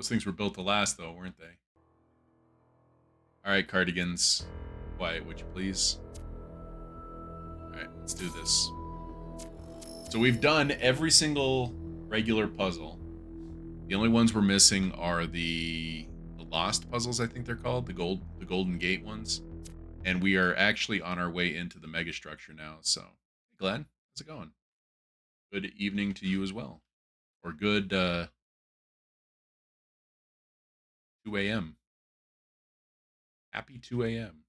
Those things were built to last, though, weren't they? All right, cardigans. Quiet, would you please? All right, let's do this. So we've done every single regular puzzle. The only ones we're missing are the lost puzzles, I think they're called, the Golden Gate ones. And we are actually on our way into the mega structure now. So, hey Glenn, how's it going? Good evening to you as well, or good 2 a.m. Happy 2 a.m.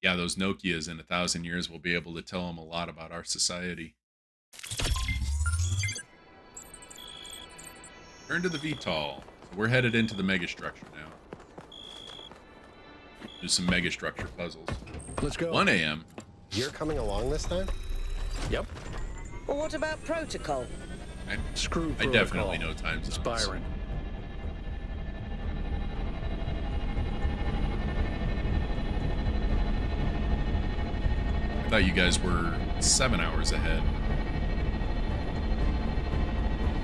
Yeah, those Nokias in 1,000 years will be able to tell them a lot about our society. Turn to the VTOL. So we're headed into the megastructure now. Do some megastructure puzzles. Let's go. 1 a.m. You're coming along this time? Yep. Well, what about protocol? Screw I protocol. definitely know time zones. It's Byron. I thought you guys were 7 hours ahead.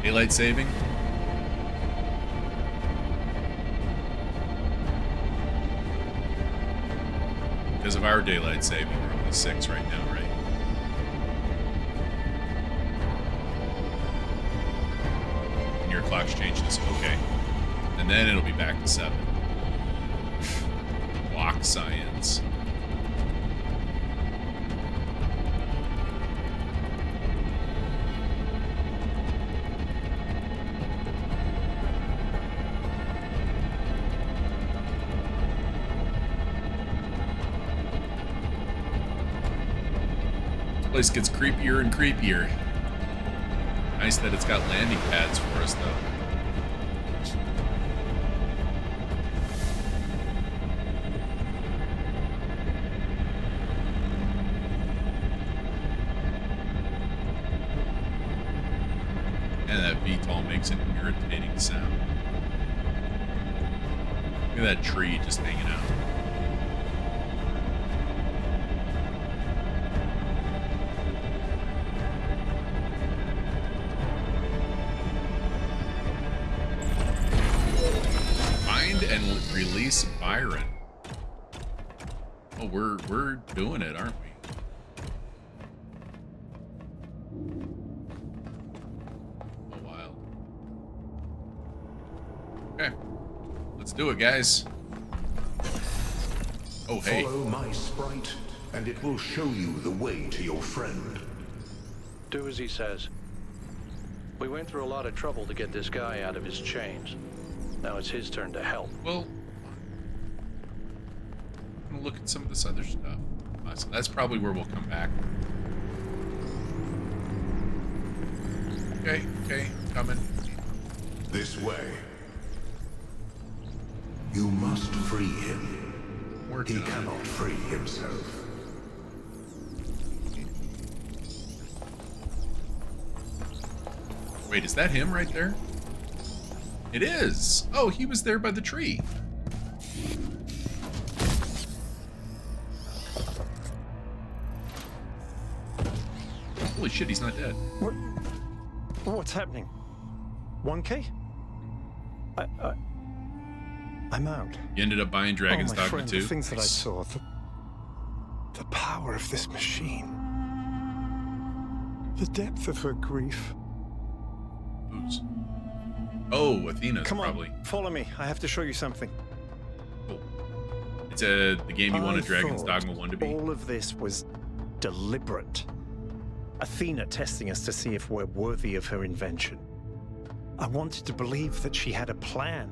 Daylight saving? Because of our daylight saving, we're only 6 right now, right? And your clock's changes, okay. And then it'll be back to 7. Clock science. Place gets creepier and creepier. Nice that it's got landing pads for us, though. And that VTOL makes an irritating sound. Look at that tree just hanging out. And release Byron. Oh, we're doing it, aren't we? Oh, wild. Okay, let's do it, guys. Oh, hey. Follow my sprite, and it will show you the way to your friend. Do as he says. We went through a lot of trouble to get this guy out of his chains. Now it's his turn to help. Well, I'm gonna look at some of this other stuff. So that's probably where we'll come back. Okay, coming. This way. You must free him. Working He on it. cannot free himself. Wait, is that him right there? It is! Oh, he was there by the tree. Holy shit, he's not dead. What's happening? 1K? I'm out. You ended up buying Dragon's my Dogma friend, 2? the things that I Nice. saw, the power of this machine, the depth of her grief. Who's? Oh, Athena's Come on, probably. follow me. I have to show you something. Oh. It's the game you wanted Dragon's thought Dogma 1 to be? all of this was deliberate. Athena testing us to see if we're worthy of her invention. I wanted to believe that she had a plan.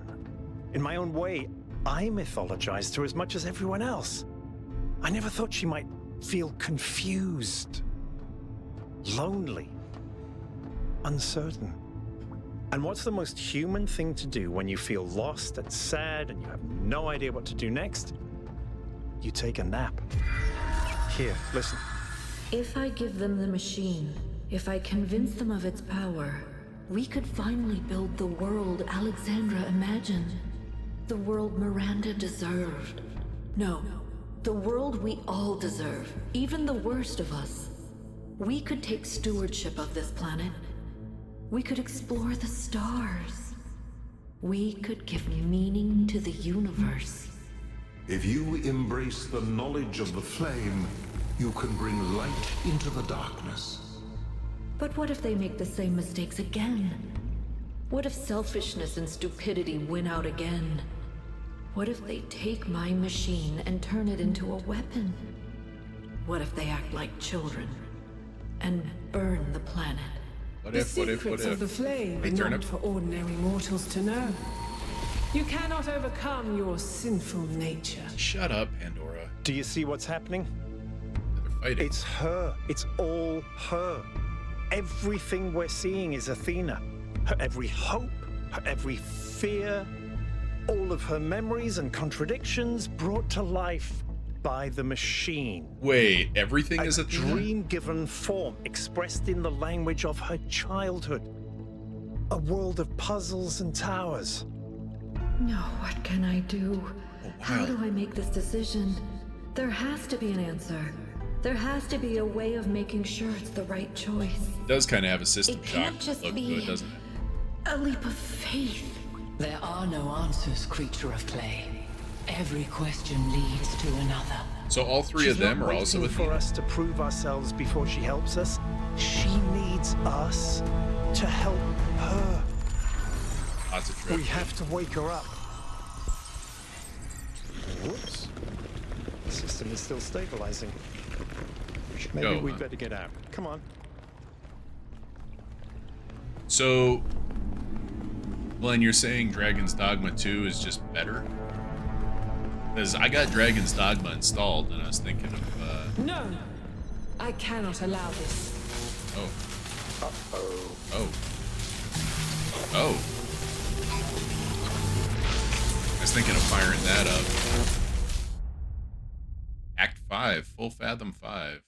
In my own way, I mythologized her as much as everyone else. I never thought she might feel confused, lonely, uncertain. And what's the most human thing to do when you feel lost and sad and you have no idea what to do next? You take a nap. Here, listen. If I give them the machine, if I convince them of its power, we could finally build the world Alexandra imagined. The world Miranda deserved. No, the world we all deserve, even the worst of us. We could take stewardship of this planet. We could explore the stars. We could give meaning to the universe. If you embrace the knowledge of the flame, you can bring light into the darkness. But what if they make the same mistakes again? What if selfishness and stupidity win out again? What if they take my machine and turn it into a weapon? What if they act like children and burn the planet? What The if, what if, what secrets of the if? flame Hey, are Turnip. not for ordinary mortals to know. You cannot overcome your sinful nature. Shut up, Pandora. Do you see what's happening? They're fighting. It's her. It's all her. Everything we're seeing is Athena. Her every hope, her every fear, all of her memories and contradictions brought to life by the machine. Wait, everything is A a dream? dream-given form expressed in the language of her childhood. A world of puzzles and towers. No, what can I do? How wow. do I make this decision? There has to be an answer. There has to be a way of making sure it's the right choice. It does kind of have a system It shock can't just look to be it, doesn't it? a leap of faith. There are no answers, creature of clay. Every question leads to another. So all three She's of them not are also waiting with for us to prove ourselves before she helps us. She needs us to help her. lots of trips. We have to wake her up. Whoops. The system is still stabilizing. Maybe Go, we'd huh? better get out. Come on. So, Glenn, you're saying Dragon's Dogma 2 is just better? Because I got Dragon's Dogma installed, and I was thinking of, No, I cannot allow this. oh. Uh-oh. Oh. Oh. I was thinking of firing that up. Act 5, Full Fathom 5.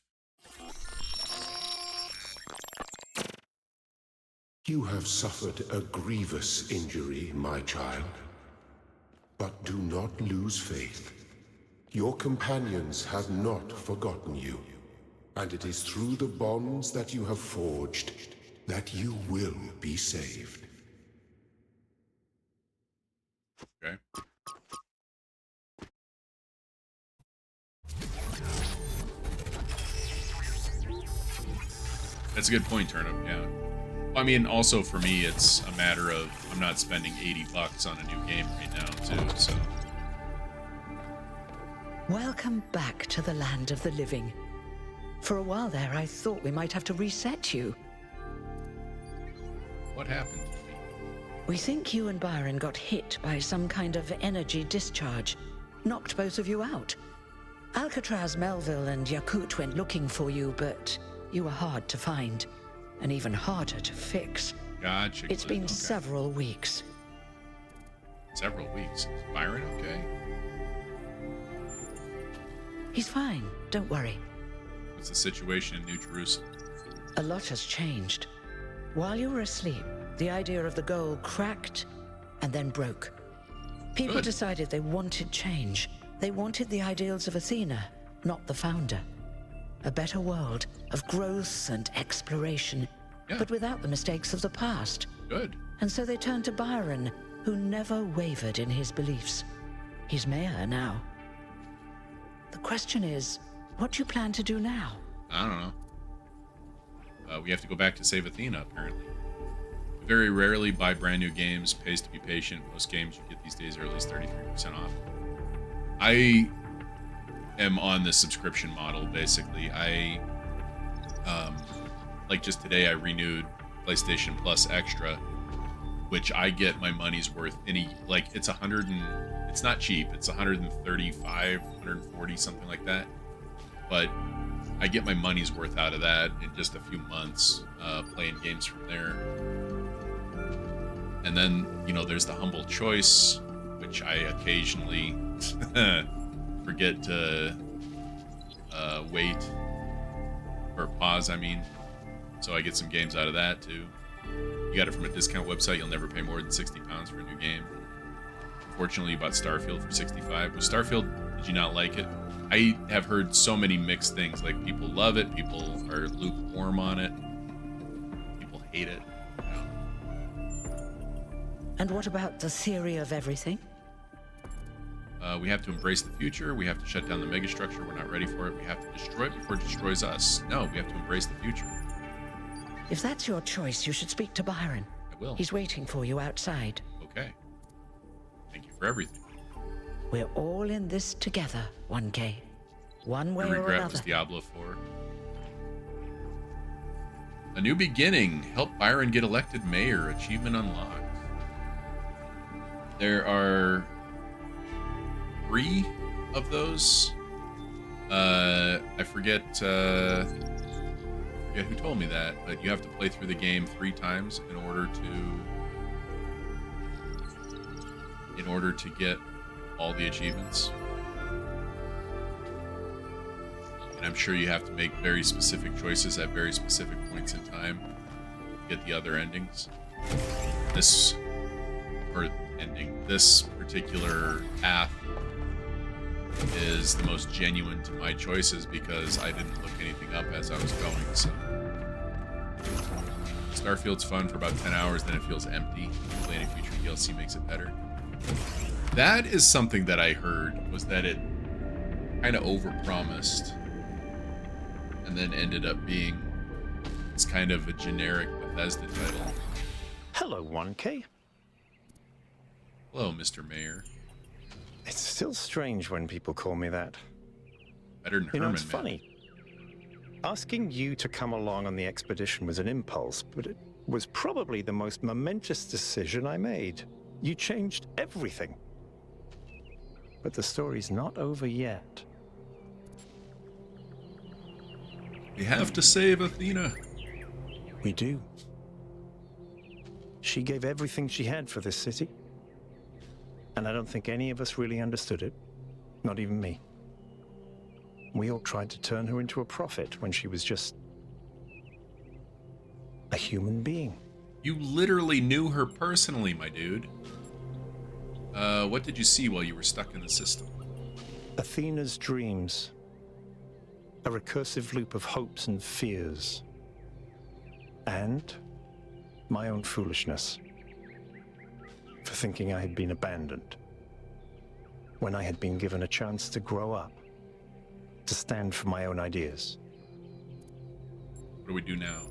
You have suffered a grievous injury, my child. But do not lose faith. Your companions have not forgotten you. And it is through the bonds that you have forged that you will be saved. Okay. That's a good point, Turnip, yeah. I mean, also for me, it's a matter of I'm not spending $80 on a new game right now, too, so. Welcome back to the land of the living. For a while there, I thought we might have to reset you. What happened to me? We think you and Byron got hit by some kind of energy discharge. Knocked both of you out. Alcatraz, Melville, and Yakut went looking for you, but you were hard to find. And even harder to fix. Gotcha. It's been okay. several weeks. Several weeks. Is Byron okay? He's fine, don't worry. What's the situation in New Jerusalem? A lot has changed. While you were asleep, the idea of the goal cracked and then broke. People Good. decided they wanted change. They wanted the ideals of Athena, not the founder. A better world of growth and exploration, Yeah. but without the mistakes of the past. Good. And so they turned to Byron, who never wavered in his beliefs. He's mayor now. The question is, what do you plan to do now? I don't know. We have to go back to save Athena, apparently. We very rarely buy brand new games. Pays to be patient. Most games you get these days are at least 33% off. I am on the subscription model, basically. Like just today, I renewed PlayStation Plus Extra, which I get my money's worth it's it's not cheap. It's 135, 140, something like that. But I get my money's worth out of that in just a few months, playing games from there. And then, there's the Humble Choice, which I occasionally forget to wait or pause, so I get some games out of that too. You got it from a discount website. You'll never pay more than £60 for a new game. Fortunately, you bought Starfield for $65. Was Starfield, did you not like it? I have heard so many mixed things. Like, people love it, people are lukewarm on it, people hate it. And what about the theory of everything? We have to embrace the future. We have to shut down the megastructure. We're not ready for it. We have to destroy it before it destroys us. No, we have to embrace the future. If that's your choice, you should speak to Byron. I will. He's waiting for you outside. Okay. Thank you for everything. We're all in this together, 1K. One way Your or regret another. was Diablo 4. A new beginning. Help Byron get elected mayor. Achievement unlocked. There are 3 of those. I forget who told me that, but you have to play through the game 3 times in order to get all the achievements. And I'm sure you have to make very specific choices at very specific points in time to get the other endings. This particular path is the most genuine to my choices because I didn't look anything up as I was going. So Starfield's fun for about 10 hours, then it feels empty. Hopefully any future DLC makes it better. That is something that I heard, was that it kind of overpromised and then ended up being it's kind of a generic Bethesda title. Hello, 1K. Hello, Mr. Mayor. It's still strange when people call me that. Better than You know, Herman, it's funny. Asking you to come along on the expedition was an impulse, but it was probably the most momentous decision I made. You changed everything. But the story's not over yet. We have to save Athena. We do. She gave everything she had for this city. And I don't think any of us really understood it. Not even me. We all tried to turn her into a prophet when she was just a human being. You literally knew her personally, my dude. What did you see while you were stuck in the system? Athena's dreams. A recursive loop of hopes and fears. And my own foolishness. For thinking I had been abandoned. When I had been given a chance to grow up. To stand for my own ideas. What do we do now?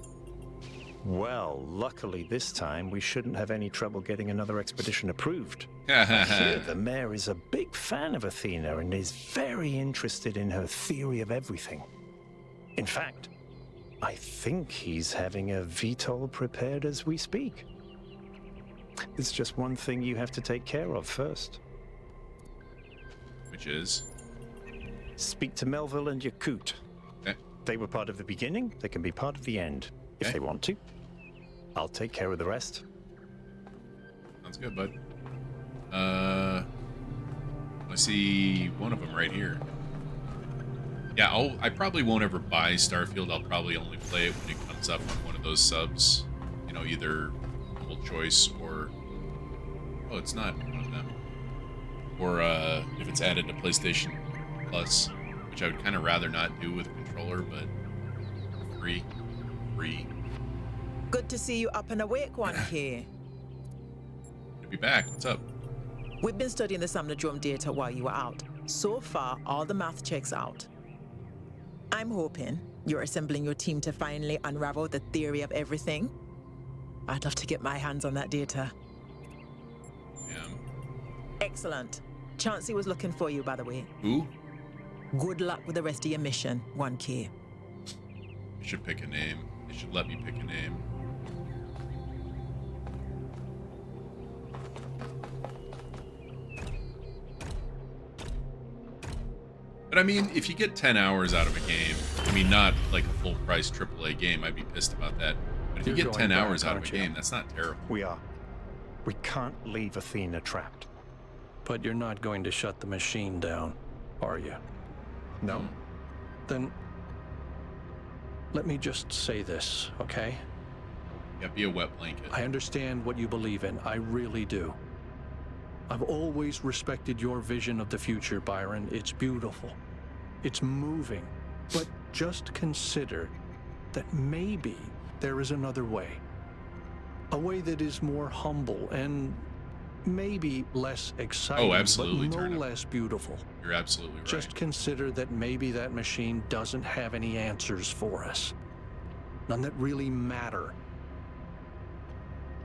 Well, luckily this time we shouldn't have any trouble getting another expedition approved. I hear the mayor is a big fan of Athena and is very interested in her theory of everything. In fact, I think he's having a VTOL prepared as we speak. There's just one thing you have to take care of first. Which is? Speak to Melville and Yakut. Okay. They were part of the beginning, they can be part of the end, if they want to. I'll take care of the rest. Sounds good, bud. I see one of them right here. Yeah, I probably won't ever buy Starfield. I'll probably only play it when it comes up on one of those subs. You know, either Humble Choice or... Oh, it's not one of them. Or if it's added to PlayStation Plus, which I would kind of rather not do with a controller, but free. Good to see you up and awake, 1K. Good to be back. What's up? We've been studying the Somnodrome data while you were out. So far, all the math checks out. I'm hoping you're assembling your team to finally unravel the theory of everything. I'd love to get my hands on that data. Yeah. Excellent. Chauncey was looking for you, by the way. Who? Good luck with the rest of your mission, 1K. You should pick a name. They should let me pick a name. But I mean, if you get 10 hours out of a game, I mean, not like a full price AAA game, I'd be pissed about that. But if you You're get going 10 back, hours out of a aren't you? game, that's not terrible. We are. We can't leave Athena trapped. But you're not going to shut the machine down, are you? No. Then let me just say this, okay? Yeah, be a wet blanket. I understand what you believe in. I really do. I've always respected your vision of the future, Byron. It's beautiful. It's moving. But just consider that maybe there is another way. A way that is more humble and maybe less exciting, absolutely, but no Turnip. less beautiful. You're absolutely right. Just consider that maybe that machine doesn't have any answers for us. None that really matter.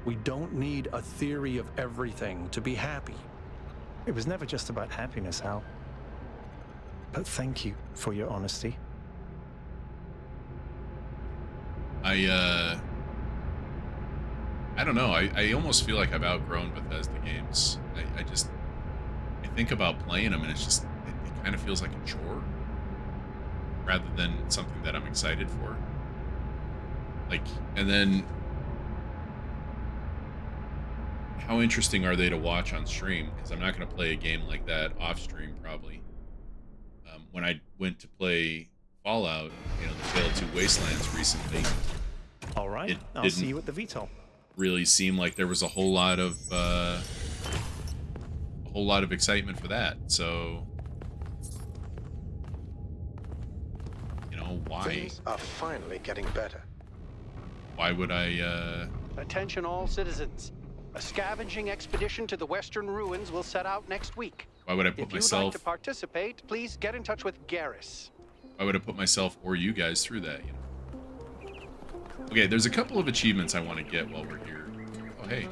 We don't need a theory of everything to be happy. It was never just about happiness, Hal. But thank you for your honesty. I don't know. I almost feel like I've outgrown Bethesda games. I think about playing them, and it's just, it kind of feels like a chore rather than something that I'm excited for. Like, and then how interesting are they to watch on stream? Because I'm not going to play a game like that off stream, probably. When I went to play Fallout, the Tale of Two Wastelands recently. All right, I'll see you at the VTOL. Really seemed like there was a whole lot of excitement for that. So, why? Things are finally getting better. Why would I? Attention, all citizens. A scavenging expedition to the Western Ruins will set out next week. Why would I put If you'd myself? like to participate, please get in touch with Garrus. Why would I put myself or you guys through that? Okay, there's a couple of achievements I want to get while we're here. Oh, hey.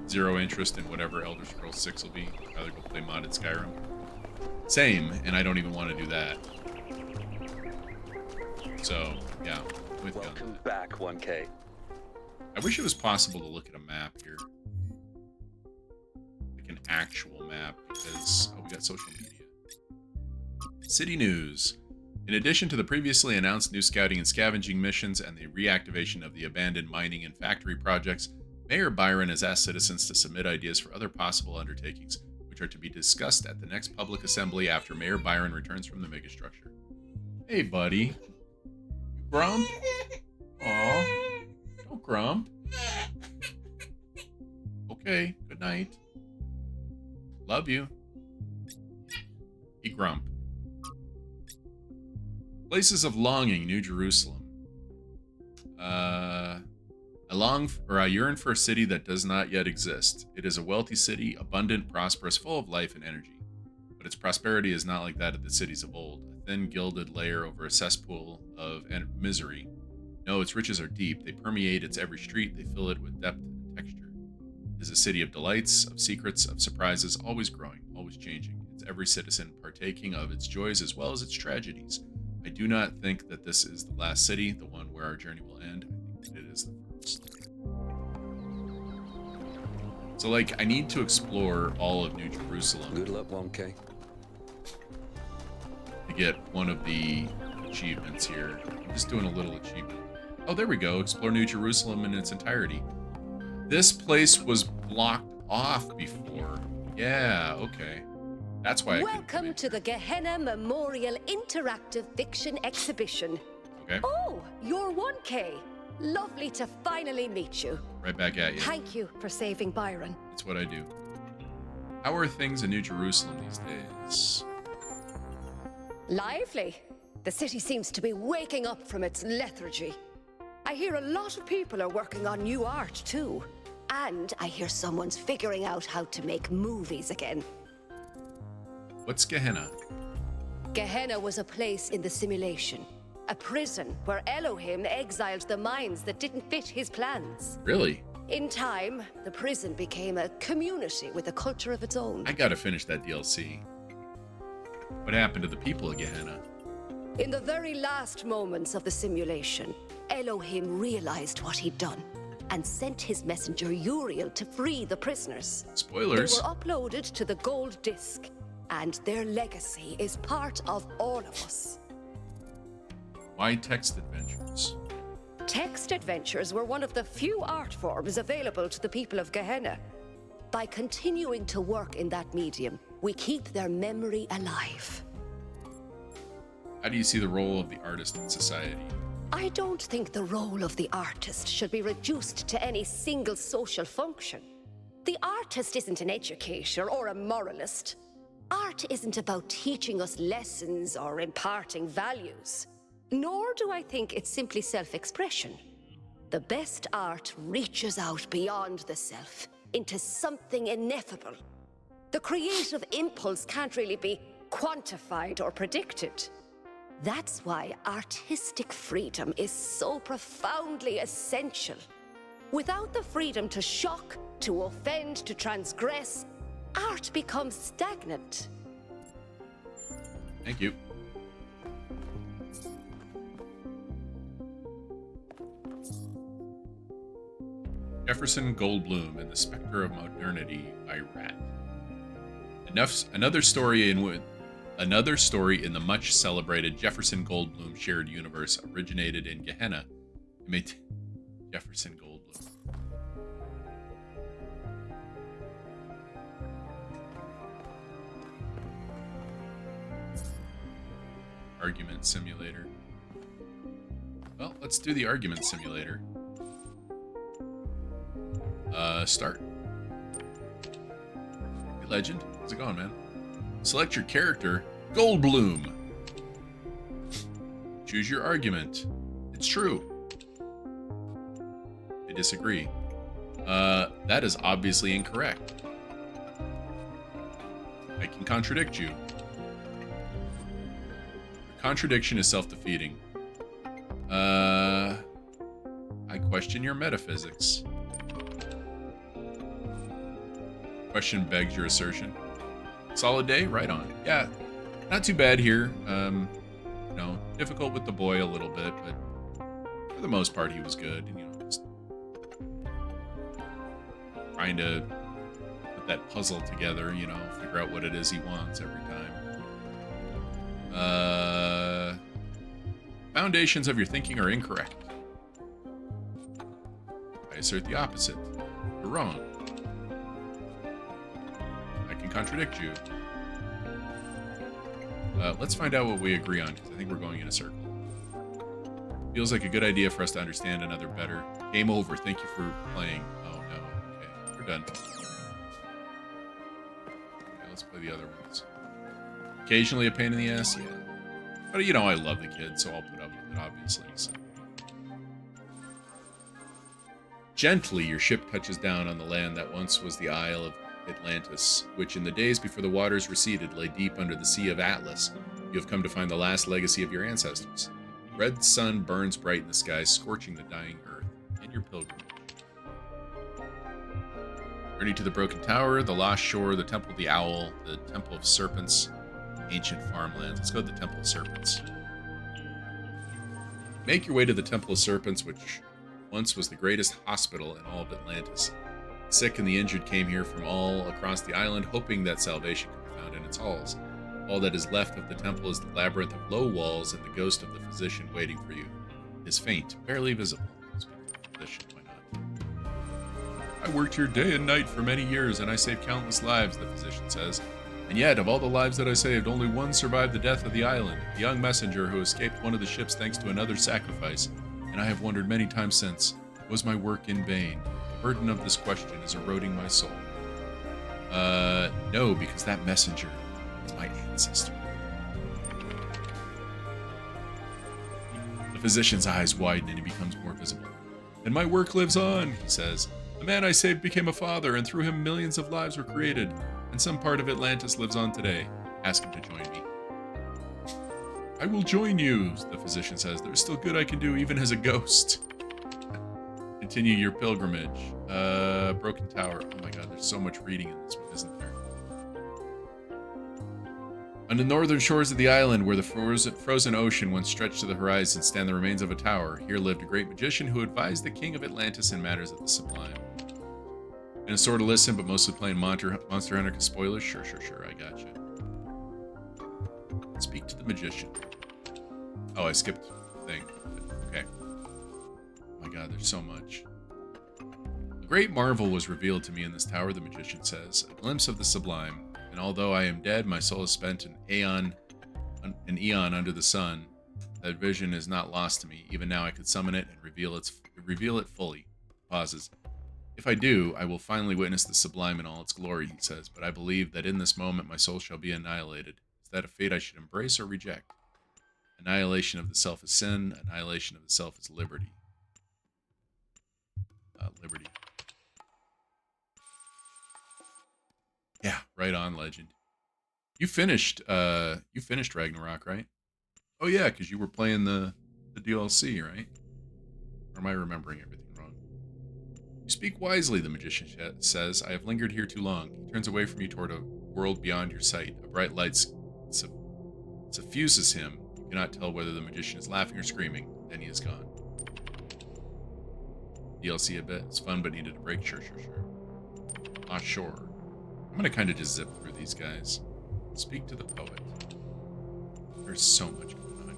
Zero interest in whatever Elder Scrolls 6 will be. I'd rather go play modded Skyrim. Same, and I don't even want to do that. So, yeah. Welcome back, 1K. I wish it was possible to look at a map here. Like an actual map, because we got social media. City news. In addition to the previously announced new scouting and scavenging missions and the reactivation of the abandoned mining and factory projects, Mayor Byron has asked citizens to submit ideas for other possible undertakings, which are to be discussed at the next public assembly after Mayor Byron returns from the megastructure. Hey, buddy. Grump? Aw. Don't grump. Okay, good night. Love you. He grump. Places of longing, New Jerusalem. I yearn for a city that does not yet exist. It is a wealthy city, abundant, prosperous, full of life and energy. But its prosperity is not like that of the cities of old, a thin gilded layer over a cesspool of misery. No, its riches are deep. They permeate its every street. They fill it with depth and texture. It is a city of delights, of secrets, of surprises, always growing, always changing. It's every citizen partaking of its joys as well as its tragedies. I do not think that this is the last city, the one where our journey will end. I think that it is the first. So, I need to explore all of New Jerusalem. Good luck, 1K. To get one of the achievements here. I'm just doing a little achievement. Oh, there we go. Explore New Jerusalem in its entirety. This place was blocked off before. Yeah, okay. That's why I Welcome to the Gehenna Memorial Interactive Fiction Exhibition. Okay. Oh, you're 1K. Lovely to finally meet you. Right back at you. Thank you for saving Byron. That's what I do. How are things in New Jerusalem these days? Lively. The city seems to be waking up from its lethargy. I hear a lot of people are working on new art too. And I hear someone's figuring out how to make movies again. What's Gehenna? Gehenna was a place in the simulation. A prison where Elohim exiled the minds that didn't fit his plans. Really? In time, the prison became a community with a culture of its own. I gotta finish that DLC. What happened to the people of Gehenna? In the very last moments of the simulation, Elohim realized what he'd done and sent his messenger Uriel to free the prisoners. Spoilers. They were uploaded to the gold disc, and their legacy is part of all of us. Why text adventures? Text adventures were one of the few art forms available to the people of Gehenna. By continuing to work in that medium, we keep their memory alive. How do you see the role of the artist in society? I don't think the role of the artist should be reduced to any single social function. The artist isn't an educator or a moralist. Art isn't about teaching us lessons or imparting values. Nor do I think it's simply self-expression. The best art reaches out beyond the self, into something ineffable. The creative impulse can't really be quantified or predicted. That's why artistic freedom is so profoundly essential. Without the freedom to shock, to offend, to transgress, art becomes stagnant. Thank you. Jefferson Goldblum and the Spectre of Modernity by Rat. Another story in the much celebrated Jefferson Goldblum shared universe originated in Gehenna. It made Jefferson Goldblum. Argument simulator. Well, let's do the argument simulator. Start. Hey, Legend. How's it going, man? Select your character, Goldblum. Choose your argument. It's true. I disagree. That is obviously incorrect. I can contradict you. Your contradiction is self-defeating. I question your metaphysics. Question begs your assertion. Solid day? Right on. Yeah, not too bad here. You know, difficult with the boy a little bit, but for the most part he was good. And, you know, just trying to put that puzzle together, you know, figure out what it is he wants every time. Foundations of your thinking are incorrect. I assert the opposite. You're wrong. I can contradict you. Let's find out what we agree on, because I think we're going in a circle. Feels like a good idea for us to understand another better. Game over. Thank you for playing. Oh, no. Okay, we're done. Okay, let's play the other ones. Occasionally a pain in the ass, yeah. But, you know, I love the kid, so I'll put up with it, obviously. So. Gently, your ship touches down on the land that once was the Isle of Atlantis, which in the days before the waters receded lay deep under the Sea of Atlas. You have come to find the last legacy of your ancestors. Red sun burns bright in the sky, scorching the dying earth. In your pilgrimage. Journey to the Broken Tower, the Lost Shore, the Temple of the Owl, the Temple of Serpents, ancient farmlands. Let's go to the Temple of Serpents. Make your way to the Temple of Serpents, which once was the greatest hospital in all of Atlantis. The sick and the injured came here from all across the island, hoping that salvation could be found in its halls. All that is left of the temple is the labyrinth of low walls and the ghost of the physician waiting for you. It is faint, barely visible. Speaking of the physician, why not? I worked here day and night for many years, and I saved countless lives, the physician says. And yet, of all the lives that I saved, only one survived the death of the island, a young messenger who escaped one of the ships thanks to another sacrifice. And I have wondered many times since, was my work in vain? The burden of this question is eroding my soul. No, because that messenger is my ancestor. The physician's eyes widen and he becomes more visible. And my work lives on, he says. The man I saved became a father, and through him millions of lives were created. And some part of Atlantis lives on today. Ask him to join me. I will join you, the physician says. There's still good I can do, even as a ghost. Continue your pilgrimage. Broken Tower. Oh my god, there's so much reading in this one, isn't there? On the northern shores of the island, where the frozen ocean once stretched to the horizon, stand the remains of a tower. Here lived a great magician who advised the king of Atlantis in matters of the sublime. And sort of listen, but mostly playing Monster Hunter spoilers? Sure, I gotcha. Speak to the magician. Oh, I skipped the thing. Okay. Oh my god, there's so much. A great marvel was revealed to me in this tower, the magician says. A glimpse of the sublime. And although I am dead, my soul has spent an eon under the sun. That vision is not lost to me. Even now I could summon it and reveal it fully. Pauses. If I do, I will finally witness the sublime in all its glory, he says, but I believe that in this moment my soul shall be annihilated. Is that a fate I should embrace or reject? Annihilation of the self is sin. Annihilation of the self is liberty. Liberty. Yeah, right on, legend. You finished Ragnarok, right? Oh yeah, because you were playing the DLC, right? Or am I remembering everything wrong? You speak wisely, the magician says. I have lingered here too long. He turns away from you toward a world beyond your sight. A bright light suffuses him. You cannot tell whether the magician is laughing or screaming. Then he is gone. DLC a bit. It's fun, but needed a break. Sure. Ah, sure. I'm gonna kind of just zip through these guys. Speak to the poet. There's so much going on. I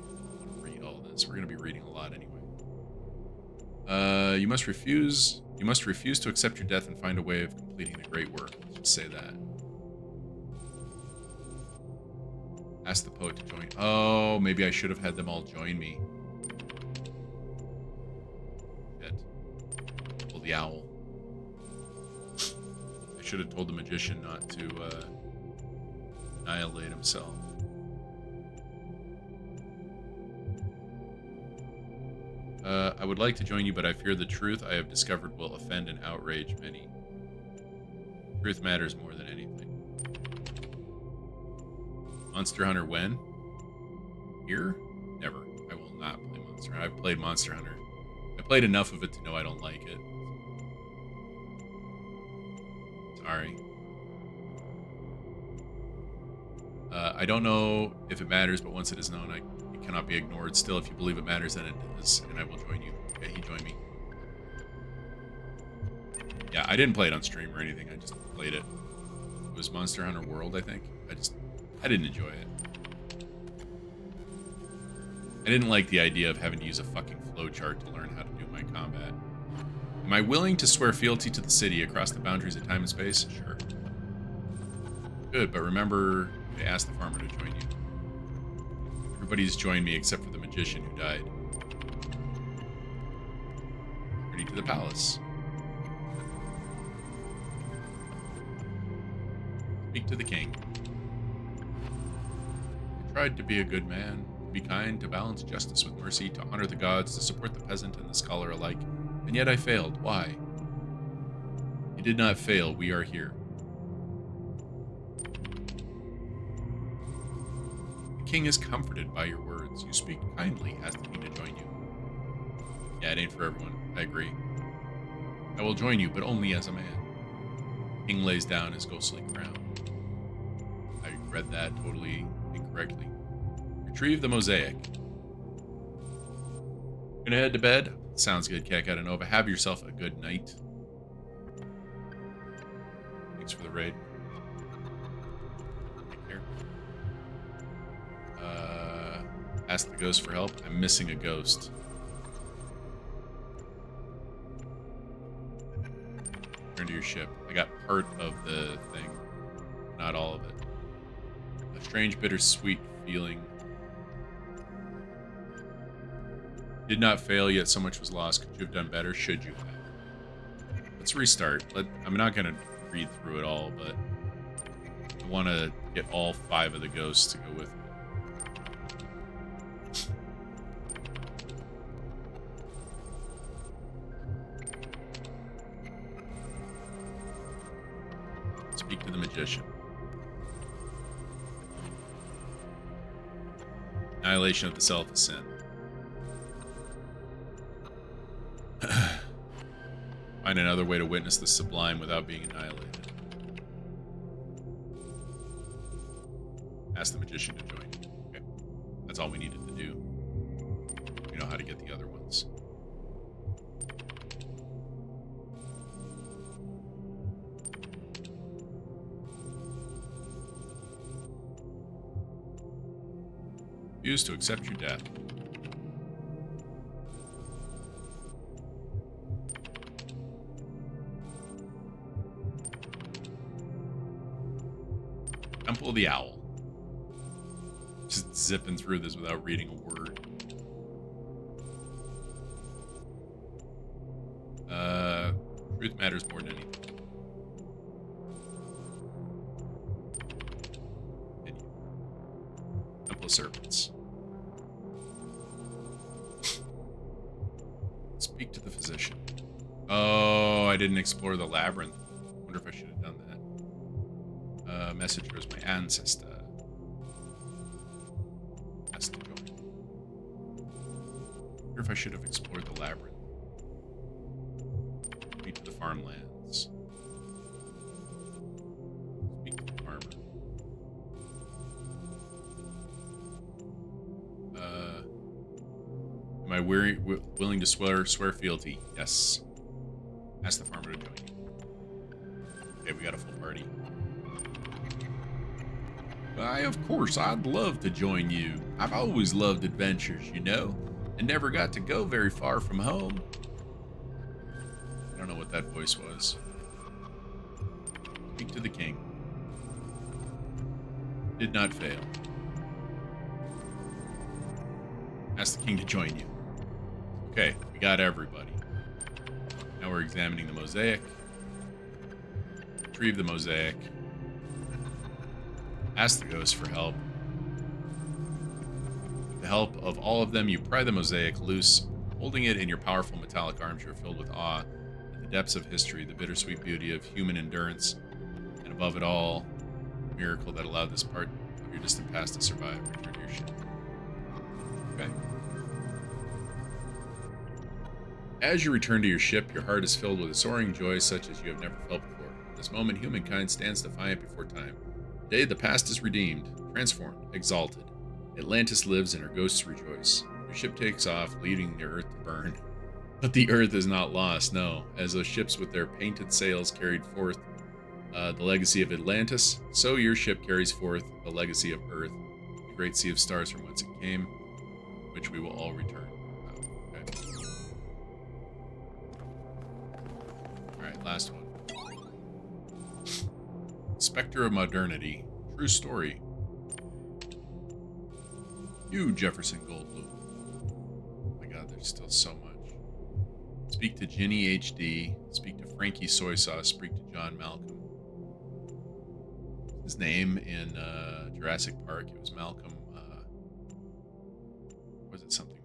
want to read all this. We're gonna be reading a lot anyway. You must refuse to accept your death and find a way of completing the great work. Let's just say that. Ask the poet to join. Oh, maybe I should have had them all join me. Shit. Well, the owl. I should have told the magician not to annihilate himself. I would like to join you, but I fear the truth I have discovered will offend and outrage many. Truth matters more than anything. Monster Hunter when? Here? Never. I will not play Monster Hunter. I've played Monster Hunter. I played enough of it to know I don't like it. Sorry. I don't know if it matters, but once it is known, it cannot be ignored. Still, if you believe it matters, then it does, and I will join you. Okay, he joined me. Yeah, I didn't play it on stream or anything. I just played it. It was Monster Hunter World, I think. I didn't enjoy it. I didn't like the idea of having to use a fucking flowchart to learn how to do my combat. Am I willing to swear fealty to the city across the boundaries of time and space? Sure. Good, but remember to ask the farmer to join you. Everybody's joined me except for the magician who died. Ready to the palace. Speak to the king. I tried to be a good man, to be kind, to balance justice with mercy, to honor the gods, to support the peasant and the scholar alike, and yet I failed. Why? You did not fail. We are here. The king is comforted by your words. You speak kindly, asking me to join you. Yeah, it ain't for everyone. I agree. I will join you, but only as a man. The king lays down his ghostly crown. I read that totally incorrectly. Retrieve the mosaic. Gonna head to bed? Sounds good, Cacatanova. Have yourself a good night. Thanks for the raid. Take care. Ask the ghost for help. I'm missing a ghost. Return to your ship. I got part of the thing, not all of it. A strange, bittersweet feeling. Did not fail, yet so much was lost. Could you have done better? Should you have? Let's restart. I'm not going to read through it all, but I want to get all 5 of the ghosts to go with me. Speak to the magician. Annihilation of the self is sin. Find another way to witness the sublime without being annihilated. Ask the magician to join you. Okay. That's all we needed to do. We know how to get the other ones. Refuse to accept your death. Temple of the Owl. Just zipping through this without reading a word. Truth matters more than anything. Continue. Temple of Serpents. to the physician. Oh, I didn't explore the labyrinth. Wonder if I should have done that. Messenger is my ancestor. Has to join. Wonder if I should have explored the labyrinth. Speak to the farmlands. Speak to the farmer. Am I willing to swear fealty? Yes. Ask the farmer to join you. Okay, we got a full party. Why, of course, I'd love to join you. I've always loved adventures, you know, and never got to go very far from home. I don't know what that voice was. Speak to the king. Did not fail. Ask the king to join you. Okay, we got everybody. Now we're examining the mosaic. Retrieve the mosaic. Ask the ghost for help. With the help of all of them, you pry the mosaic loose. Holding it in your powerful metallic arms, you are filled with awe at the depths of history, the bittersweet beauty of human endurance, and above it all, the miracle that allowed this part of your distant past to survive. Return to your ship. Okay. As you return to your ship, your heart is filled with a soaring joy such as you have never felt before. In this moment, humankind stands defiant before time. Today, the past is redeemed, transformed, exalted. Atlantis lives and her ghosts rejoice. Your ship takes off, leaving the Earth to burn. But the Earth is not lost, no. As those ships with their painted sails carried forth the legacy of Atlantis, so your ship carries forth the legacy of Earth, the great sea of stars from whence it came, which we will all return. Alright, last one. Spectre of Modernity. True story. You, Jefferson Goldblum. Oh my god, there's still so much. Speak to Ginny HD. Speak to Frankie Soy Sauce. Speak to John Malcolm. His name in Jurassic Park, it was Malcolm. Was it something?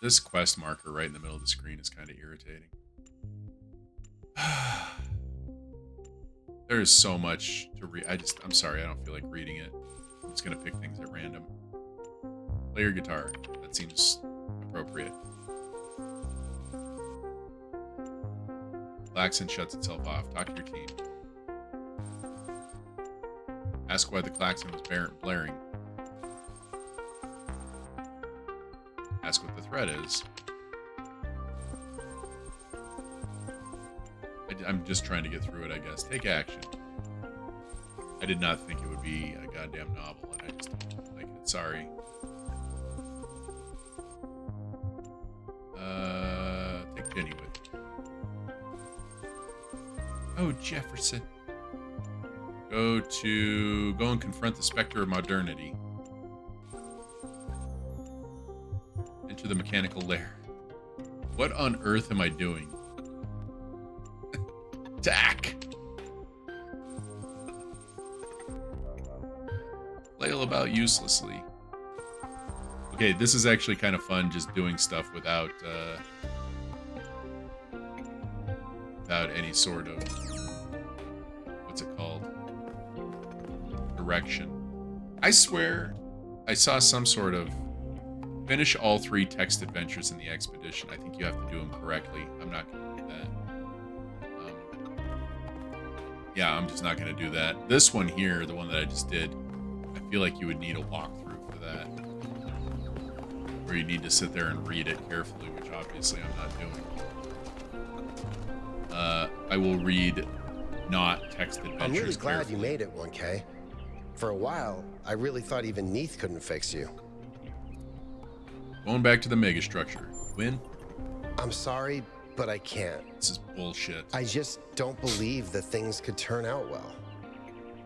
This quest marker right in the middle of the screen is kind of irritating. There is so much to read. I'm sorry, I don't feel like reading it. I'm just gonna pick things at random. Play your guitar. That seems appropriate. Klaxon shuts itself off. Talk to your team. Ask why the klaxon was blaring. Ask what the threat is. I'm just trying to get through it, I guess. Take action. I did not think it would be a goddamn novel, and I just don't like it. Sorry. Take Jenny with you. Oh, Jefferson. Go and confront the Spectre of Modernity. Enter the mechanical lair. What on earth am I doing? Attack! Flail about uselessly. Okay, this is actually kind of fun, just doing stuff without any sort of, what's it called? Direction. I swear I saw some sort of finish all 3 text adventures in the expedition. I think you have to do them correctly. I'm not going to do that. Yeah, I'm just not going to do that. This one here, the one that I just did, I feel like you would need a walkthrough for that. Where you need to sit there and read it carefully, which obviously I'm not doing. I will read not text adventures. I'm really glad carefully. you made it, 1K. For a while, I really thought even Neath couldn't fix you. Going back to the megastructure. Win? I'm sorry, but I can't. This is bullshit. I just don't believe that things could turn out well.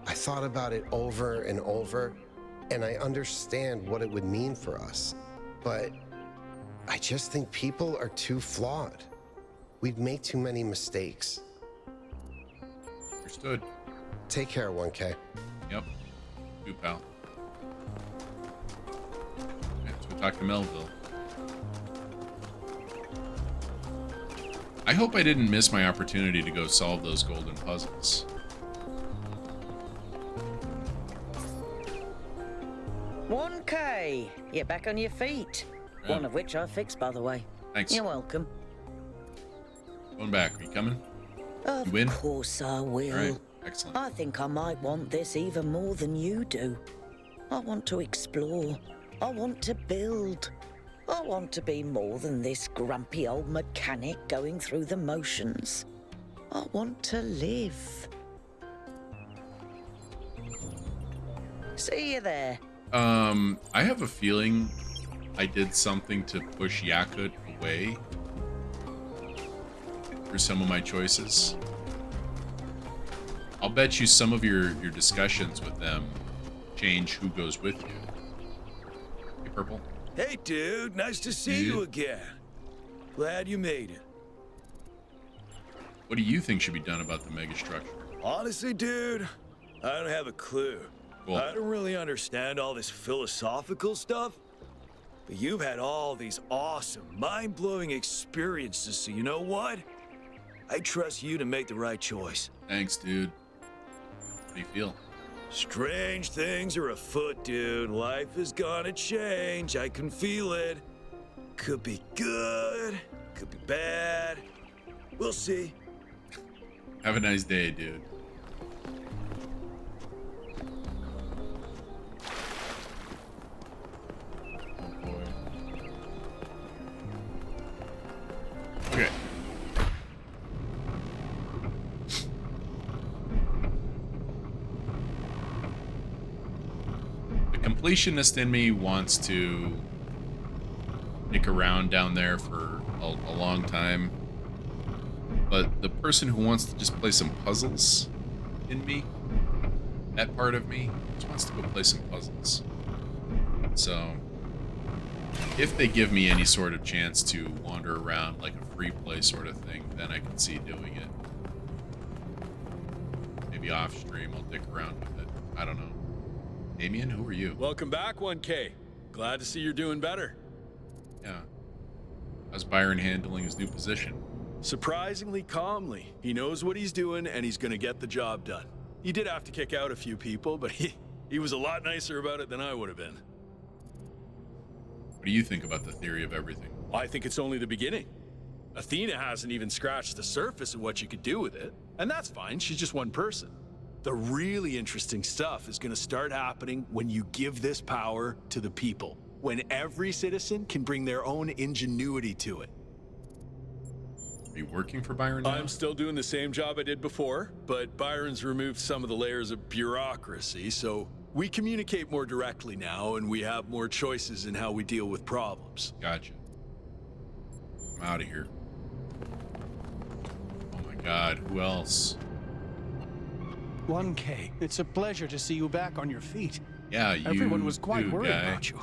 I thought about it over and over, and I understand what it would mean for us. But I just think people are too flawed. We'd make too many mistakes. Understood. Take care, 1K. Yep. You, pal. That's with talk to Melville. I hope I didn't miss my opportunity to go solve those golden puzzles. $1K. You're back on your feet. Yeah. One of which I fixed, by the way. Thanks. You're welcome. Going back. Are you coming? Of You win? course I will. All right. Excellent. I think I might want this even more than you do. I want to explore. I want to build. I want to be more than this grumpy old mechanic going through the motions. I want to live. See you there. I have a feeling I did something to push Yakut away through some of my choices. I'll bet you some of your discussions with them change who goes with you. Hey, Purple. Hey, dude. Nice to see you again. Glad you made it. What do you think should be done about the megastructure? Honestly, dude, I don't have a clue. Cool. I don't really understand all this philosophical stuff, but you've had all these awesome, mind-blowing experiences, so you know what? I trust you to make the right choice. Thanks, dude. How do you feel? Strange things are afoot, dude. Life is gonna change. I can feel it. Could be good, could be bad. We'll see. Have a nice day, dude. Oh boy. Okay. The completionist in me wants to stick around down there for a long time. But the person who wants to just play some puzzles in me, that part of me, just wants to go play some puzzles. So, if they give me any sort of chance to wander around like a free play sort of thing, then I can see doing it. Maybe off stream, I'll dick around with it. I don't know. Damien, who are you? Welcome back, 1K. Glad to see you're doing better. Yeah. How's Byron handling his new position? Surprisingly calmly. He knows what he's doing, and he's gonna get the job done. He did have to kick out a few people, but he was a lot nicer about it than I would have been. What do you think about the theory of everything? I think it's only the beginning. Athena hasn't even scratched the surface of what you could do with it, and that's fine, she's just one person. The really interesting stuff is gonna start happening when you give this power to the people, when every citizen can bring their own ingenuity to it. Are you working for Byron now? I'm still doing the same job I did before, but Byron's removed some of the layers of bureaucracy, so we communicate more directly now, and we have more choices in how we deal with problems. Gotcha. I'm out of here. Oh my god, who else? 1K, it's a pleasure to see you back on your feet. Yeah, you Everyone was quite dude, worried guy. about you.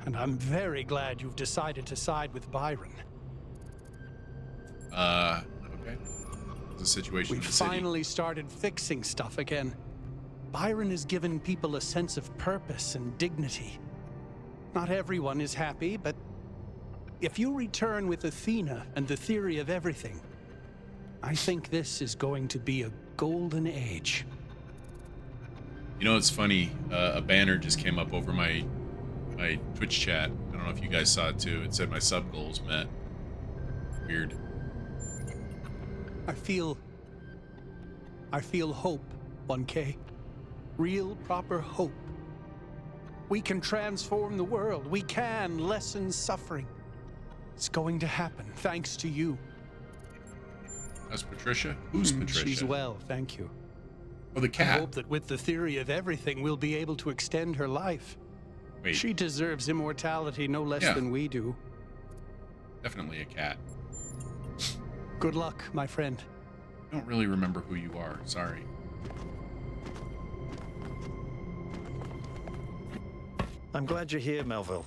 And I'm very glad you've decided to side with Byron. Okay. What's the situation in We've the city? finally started fixing stuff again. Byron has given people a sense of purpose and dignity. Not everyone is happy, but if you return with Athena and the theory of everything, I think this is going to be a golden age. You know, it's funny. A banner just came up over my Twitch chat. I don't know if you guys saw it too. It said my sub goals met. Weird. I feel hope, 1K. Real, proper hope. We can transform the world. We can lessen suffering. It's going to happen, thanks to you. That's Patricia? Who's Patricia? She's well, thank you. Oh, the cat. I hope that with the theory of everything, we'll be able to extend her life. Wait. She deserves immortality no less than we do. Definitely a cat. Good luck, my friend. I don't really remember who you are. Sorry. I'm glad you're here, Melville.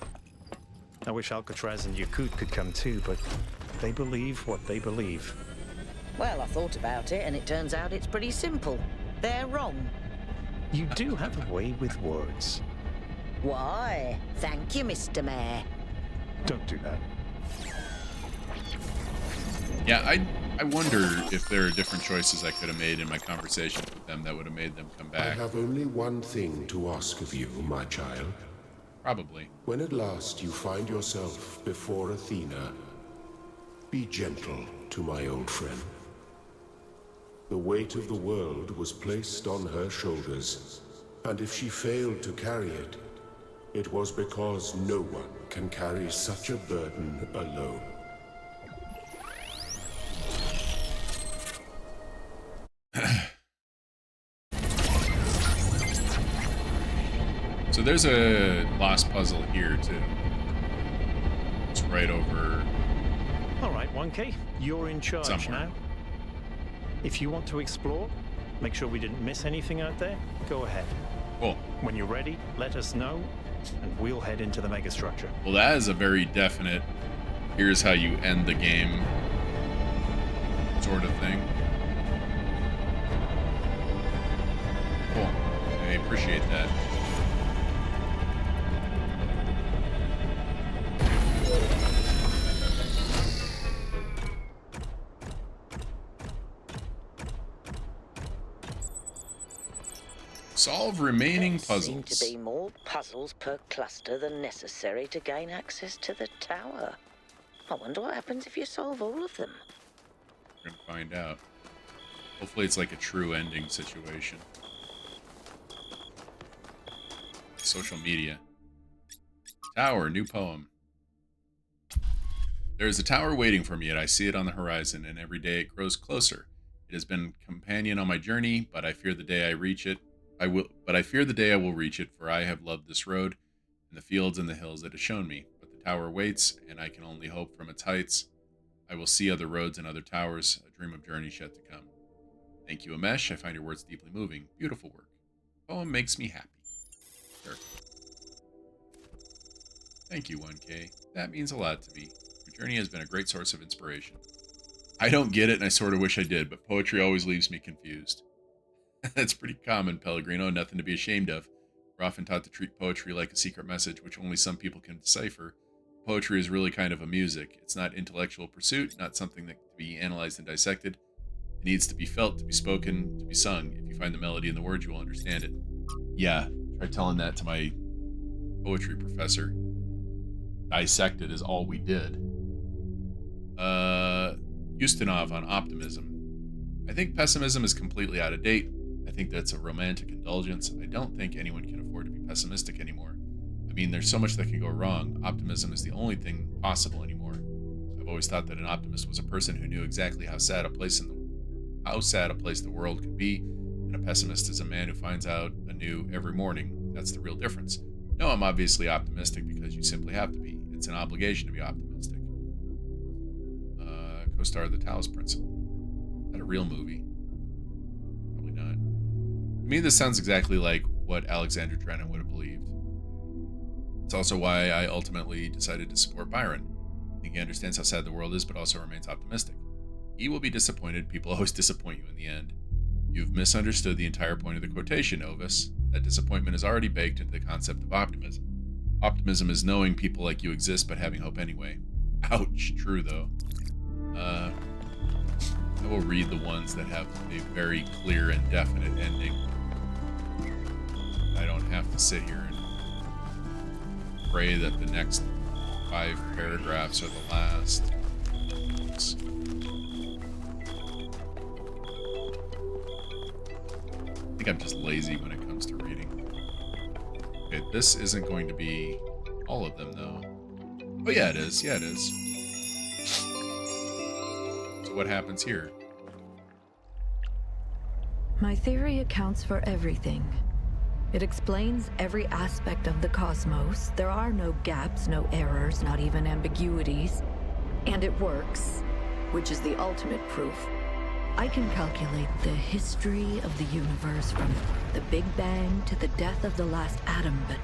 I wish Alcatraz and Yakut could come too, but they believe what they believe. Well, I thought about it, and it turns out it's pretty simple. They're wrong. You do have a way with words. Why? Thank you, Mr. Mayor. Don't do that. Yeah, I wonder if there are different choices I could have made in my conversations with them that would have made them come I back. have only one thing to ask of you, my child. Probably. When at last you find yourself before Athena, be gentle to my old friend. The weight of the world was placed on her shoulders, and if she failed to carry it, it was because no one can carry such a burden alone. So there's a lost puzzle here too. It's right over. All right, 1K, you're in charge somewhere. now. If you want to explore, make sure we didn't miss anything out there, go ahead. Cool. When you're ready, let us know, and we'll head into the megastructure. Well, that is a very definite, here's how you end the game sort of thing. Cool. I appreciate that. Solve remaining puzzles. Seem to be more puzzles per cluster than necessary to gain access to the tower. I wonder what happens if you solve all of them. We're gonna find out. Hopefully it's like a true ending situation. Social media. Tower, new poem. There is a tower waiting for me, and I see it on the horizon, and every day it grows closer. It has been a companion on my journey, but I fear the day I reach it. I fear the day I will reach it, for I have loved this road, and the fields and the hills it has shown me. But the tower waits, and I can only hope from its heights. I will see other roads and other towers, a dream of journeys yet to come. Thank you, Amesh. I find your words deeply moving. Beautiful work. Poem makes me happy. Sure. Thank you, 1K. That means a lot to me. Your journey has been a great source of inspiration. I don't get it, and I sort of wish I did, but poetry always leaves me confused. That's pretty common, Pellegrino. Nothing to be ashamed of. We're often taught to treat poetry like a secret message, which only some people can decipher. Poetry is really kind of a music. It's not intellectual pursuit, not something that can be analyzed and dissected. It needs to be felt, to be spoken, to be sung. If you find the melody in the words, you will understand it. Yeah, try telling that to my poetry professor. Dissect it is all we did. Ustinov on optimism. I think pessimism is completely out of date. I think that's a romantic indulgence. I don't think anyone can afford to be pessimistic anymore. I mean, there's so much that can go wrong. Optimism is the only thing possible anymore. I've always thought that an optimist was a person who knew exactly how sad a place the world could be, and a pessimist is a man who finds out anew every morning. That's the real difference. No, I'm obviously optimistic because you simply have to be. It's an obligation to be optimistic. Co-star of the Talos Principle. Is that a real movie? Probably not. To me, this sounds exactly like what Alexander Drennan would have believed. It's also why I ultimately decided to support Byron. I think he understands how sad the world is, but also remains optimistic. He will be disappointed. People always disappoint you in the end. You've misunderstood the entire point of the quotation, Ovis. That disappointment is already baked into the concept of optimism. Optimism is knowing people like you exist, but having hope anyway. Ouch, true though. I will read the ones that have a very clear and definite ending. I don't have to sit here and pray that the next 5 paragraphs are the last. I think I'm just lazy when it comes to reading. Okay, this isn't going to be all of them, though. Oh, yeah, it is. Yeah, it is. So what happens here? My theory accounts for everything. It explains every aspect of the cosmos. There are no gaps, no errors, not even ambiguities. And it works, which is the ultimate proof. I can calculate the history of the universe from the Big Bang to the death of the last atom, but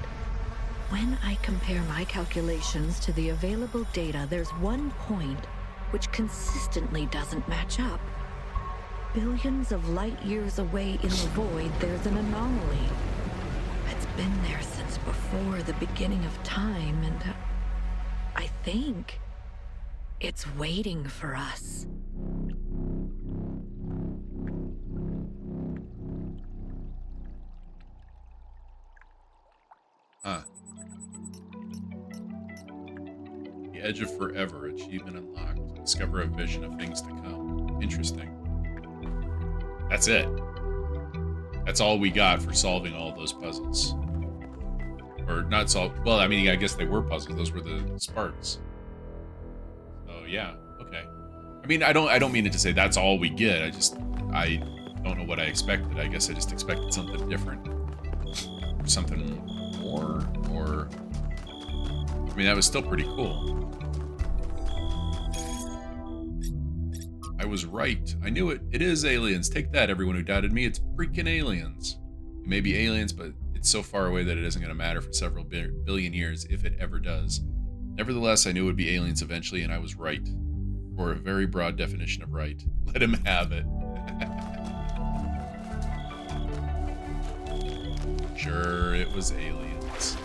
when I compare my calculations to the available data, there's one point which consistently doesn't match up. Billions of light years away in the void, there's an anomaly. It's been there since before before the beginning of time, and I think it's waiting for us. Huh. The Edge of Forever, achievement unlocked. Discover a vision of things to come. Interesting. That's it. That's all we got for solving all those puzzles. Or not solve. Well, I mean, I guess they were puzzles. Those were the sparks. So yeah, okay. I mean, I don't mean it to say that's all we get. I don't know what I expected. I guess I just expected something different, something more. Or I mean, that was still pretty cool. I was right. I knew it. It is aliens. Take that, everyone who doubted me. It's freaking aliens. It may be aliens, but it's so far away that it isn't going to matter for several billion years, if it ever does. Nevertheless, I knew it would be aliens eventually, and I was right. For a very broad definition of right. Let him have it. Sure, it was aliens.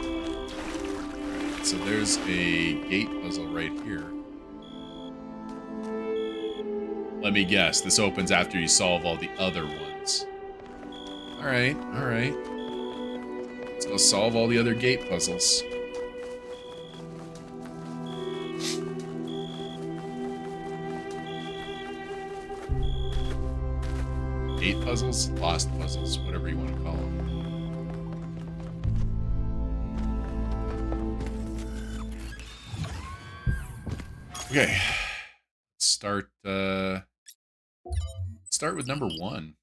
Alright, so there's a gate puzzle right here. Let me guess, this opens after you solve all the other ones. Alright, alright. Let's go solve all the other gate puzzles. Gate puzzles? Lost puzzles, whatever you want to call them. Okay. Let's start with number 1.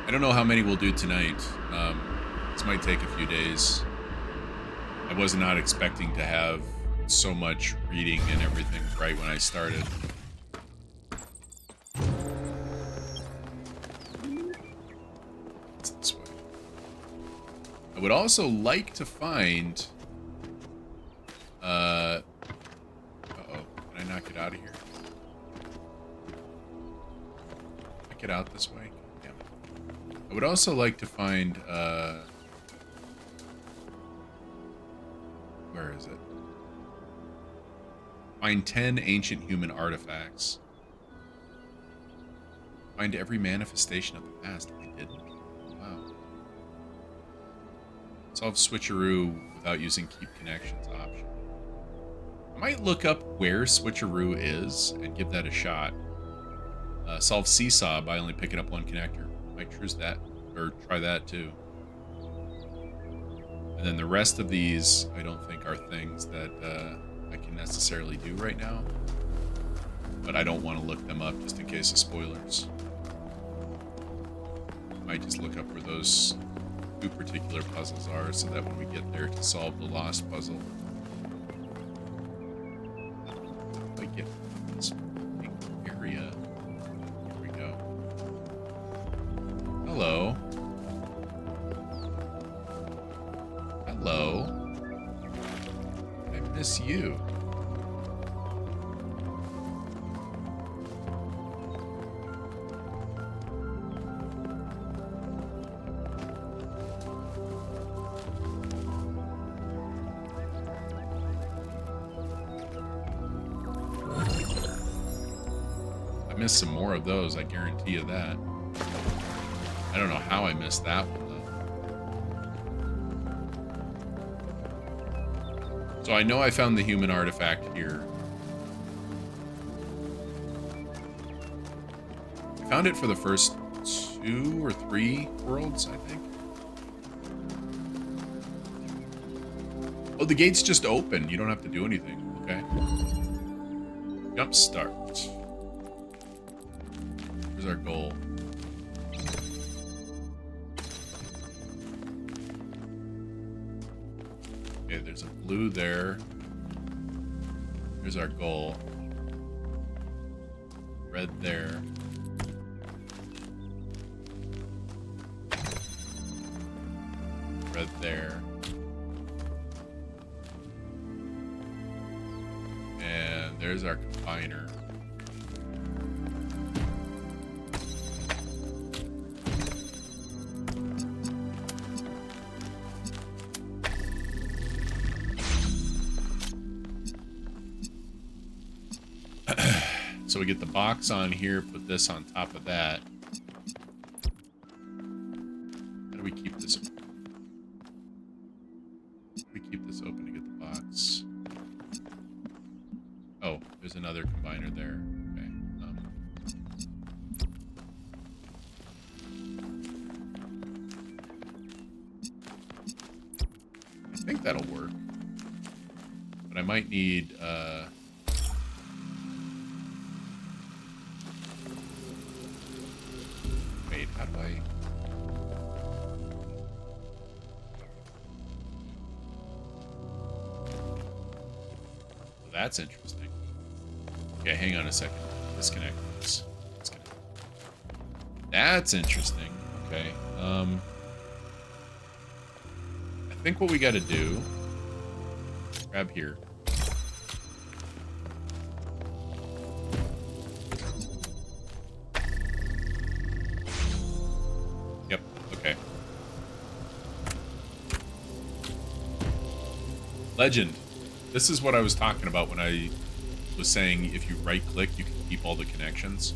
I don't know how many we'll do tonight. This might take a few days. I was not expecting to have so much reading and everything right when I started. It's this way. I would also like to find... Uh-oh. Can I knock it out of here? Knock it out this way? Damn it. I would also like to find, where is it? Find 10 ancient human artifacts. Find every manifestation of the past. I didn't. Wow. Solve switcheroo without using keep connections option. I might look up where switcheroo is and give that a shot. Solve seesaw by only picking up one connector. Might choose that, or try that too. And then the rest of these, I don't think are things that I can necessarily do right now. But I don't want to look them up just in case of spoilers. Might just look up where those 2 particular puzzles are so that when we get there to solve the lost puzzle, I get this area. There we go. Hello. Hello. I miss you. I missed some more of those, I guarantee you that. I don't know how I missed that one, though. So I know I found the human artifact here. I found it for the first 2 or 3 worlds, I think. Oh, the gate's just open. You don't have to do anything. Okay. Jump start. Here's our goal. Okay, there's a blue there. Here's our goal. Red there. Red there. And there's our combiner. So we get the box on here, put this on top of that. How do we keep this open? We keep this open to get the box. Oh, there's another combiner there. Okay. I think that'll work. But I might need wait, how do I? That's interesting. Okay, hang on a second. Disconnect this. Disconnect. That's interesting. Okay. I think what we got to do. Grab here. Yep. Okay. Legend. This is what I was talking about when I was saying if you right-click, you can keep all the connections.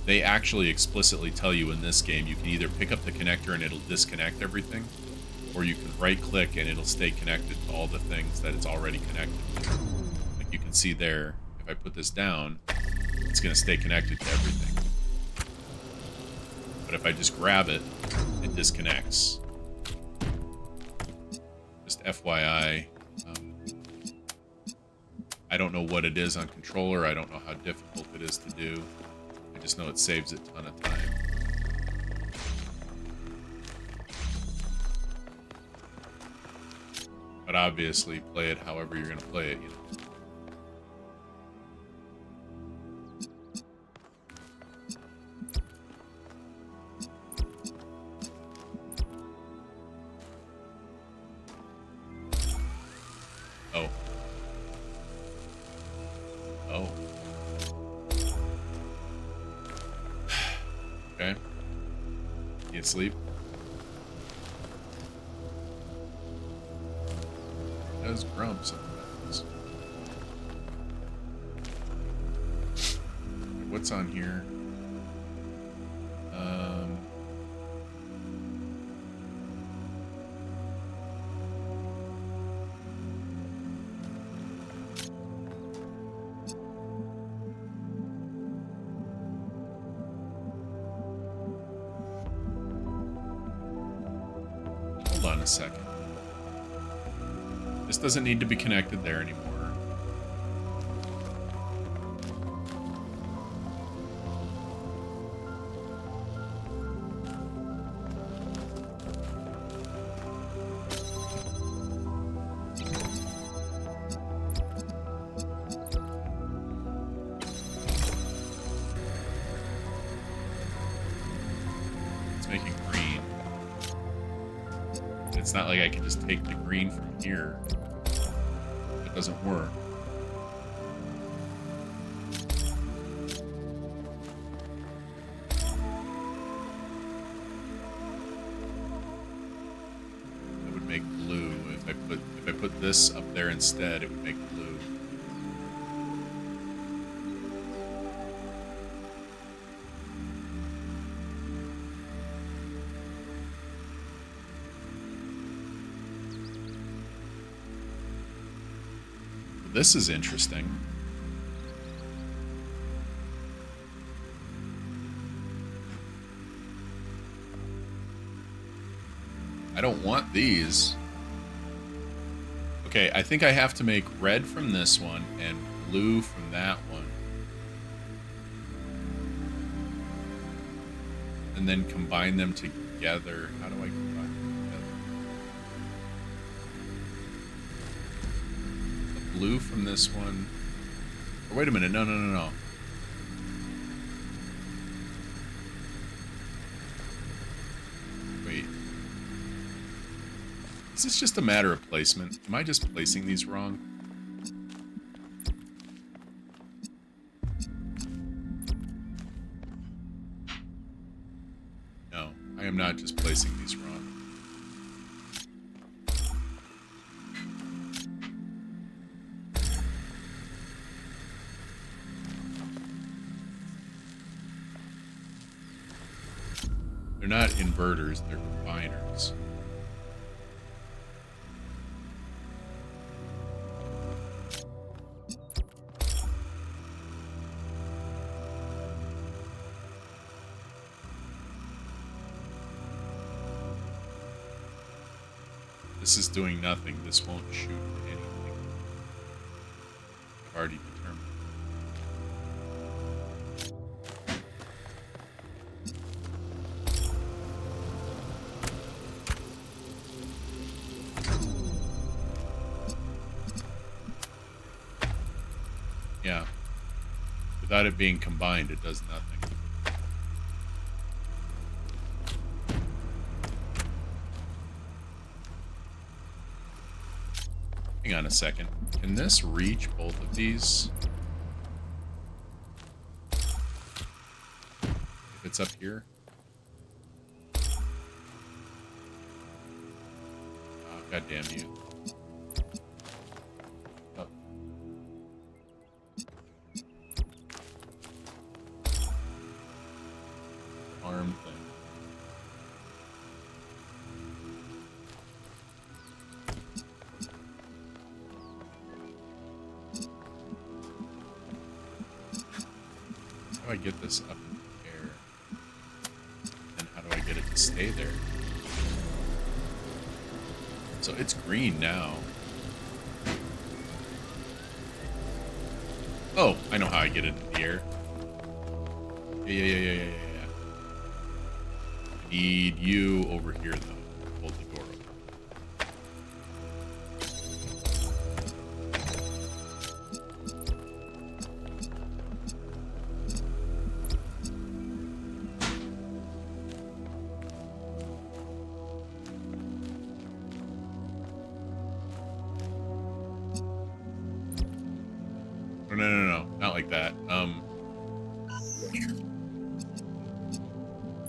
They actually explicitly tell you in this game you can either pick up the connector and it'll disconnect everything, or you can right-click and it'll stay connected to all the things that it's already connected to. Like you can see there, if I put this down, it's going to stay connected to everything. But if I just grab it, it disconnects. Just FYI. I don't know what it is on controller. I don't know how difficult it is to do. I just know it saves a ton of time. But obviously, play it however you're going to play it, you know. Oh. Oh. Okay. You asleep? Does grump sometimes. What's on here? Hold on a second. This doesn't need to be connected there anymore. Let's make it green. It's not like I can just take the green from here. It doesn't work. It would make blue. If I put this up there instead, it would make blue. This is interesting. I don't want these. Okay, I think I have to make red from this one and blue from that one. And then combine them together. How do I combine them together? Blue from this one. Or wait a minute, no. Wait. Is this just a matter of placement? Am I just placing these wrong? I am not just placing these wrong. They're not inverters, they're combiners. This is doing nothing. This won't shoot anything. I've already determined. Yeah. Without it being combined, it does nothing. Hang on a second. Can this reach both of these? If it's up here? Oh, God damn you. Oh. Arm thing. How do I get this up in the air? And how do I get it to stay there? So it's green now. Oh, I know how I get it in the air. Yeah. I need you over here, though. Hold the door open. No. Not like that.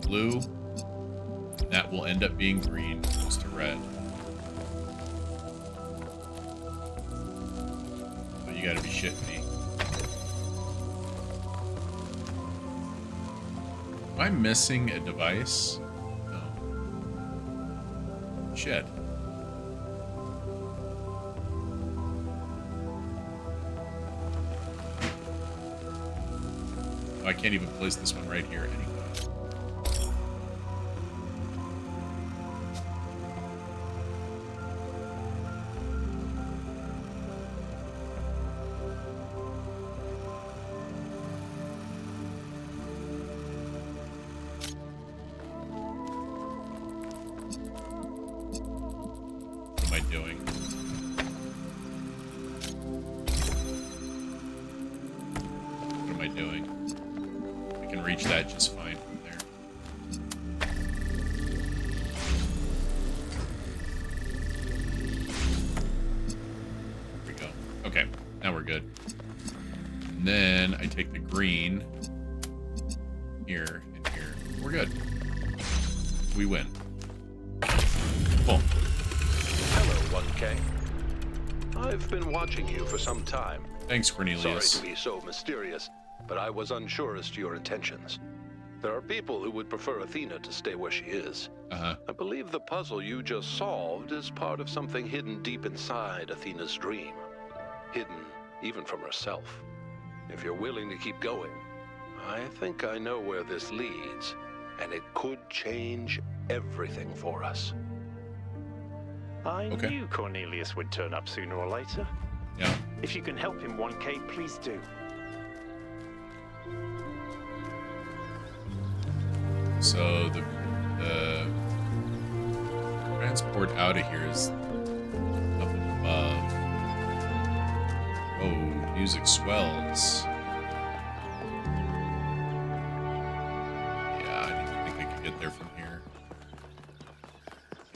Blue. That will end up being green. Goes to red. Oh, you gotta be shitting me. Am I missing a device? No. Shit. Oh, I can't even place this one right here anyway. What am I doing? What am I doing? I can reach that just fine from there. There we go. Okay, now we're good. And then I take the green here and here. We're good. We win. Cool. Hello, 1K. I've been watching you for some time. Thanks, Cornelius. Sorry to be so mysterious, but I was unsure as to your intentions. There are people who would prefer Athena to stay where she is. Uh-huh. I believe the puzzle you just solved is part of something hidden deep inside Athena's dream. Hidden even from herself. If you're willing to keep going, I think I know where this leads, and it could change everything for us. I knew Cornelius would turn up sooner or later. Yeah. If you can help him, 1K, please do. So the transport out of here is up above. Oh, music swells. Yeah, I didn't think I could get there from here.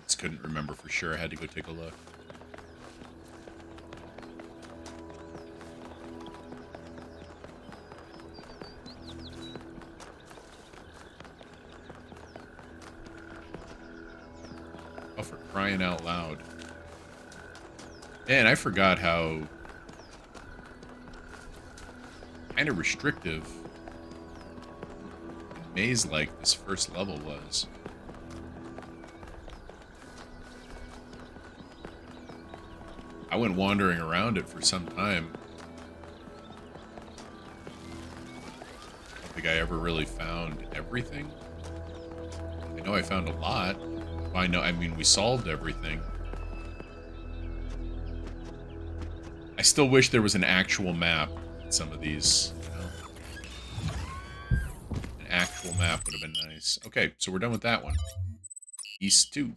Just couldn't remember for sure. I had to go take a look. crying out loud. Man, I forgot how kind of restrictive and maze-like this first level was. I went wandering around it for some time. I don't think I ever really found everything. I know I found a lot. I mean, we solved everything. I still wish there was an actual map in some of these, you know? An actual map would have been nice. Okay, so we're done with that one. East 2.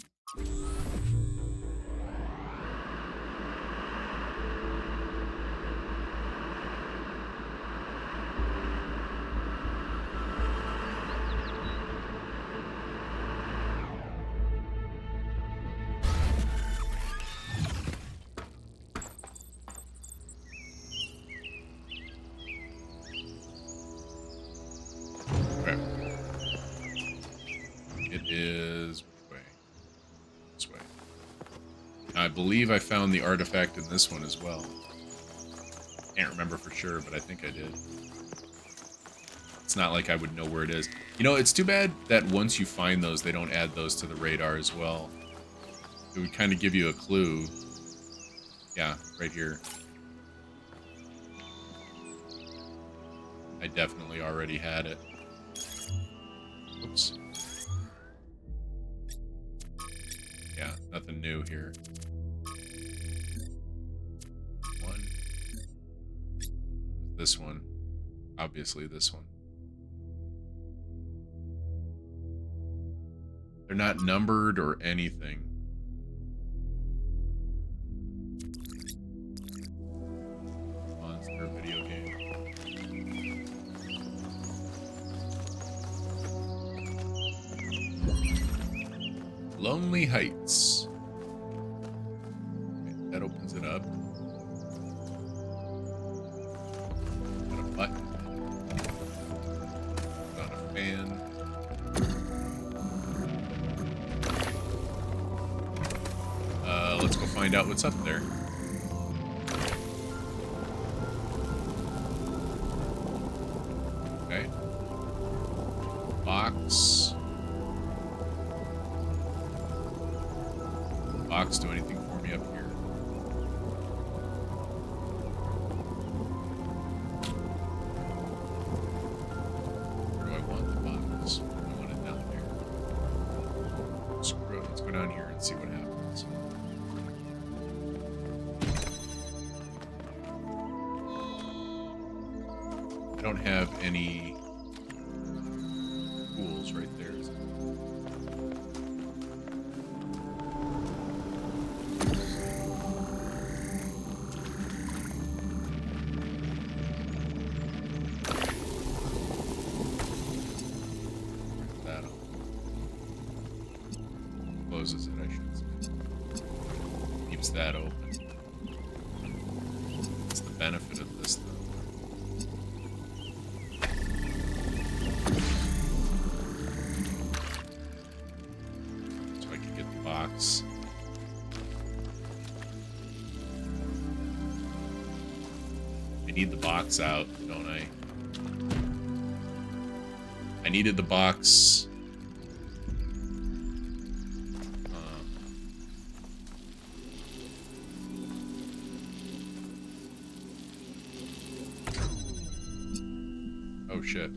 I believe I found the artifact in this one as well. Can't remember for sure, but I think I did. It's not like I would know where it is. You know, it's too bad that once you find those, they don't add those to the radar as well. It would kind of give you a clue. Yeah, right here. I definitely already had it. Oops. Yeah, nothing new here. This one. Obviously this one. They're not numbered or anything. Monster video game. Lonely Heights. Okay, that opens it up. Button. Got a fan. Let's go find out what's up there. Okay. Box. Box do anything for me up here? Down here and see what happens. I don't have any tools right there. Closes it, I should say. Keeps that open. That's the benefit of this, though. So I can get the box. I need the box out, don't I? I needed the box. Oh shit.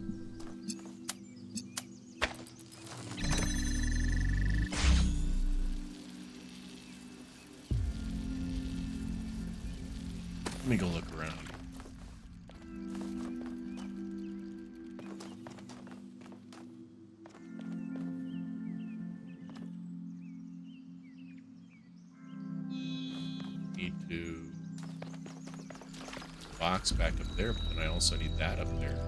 Let me go look around. Need to box back up there, but then I also need that up there.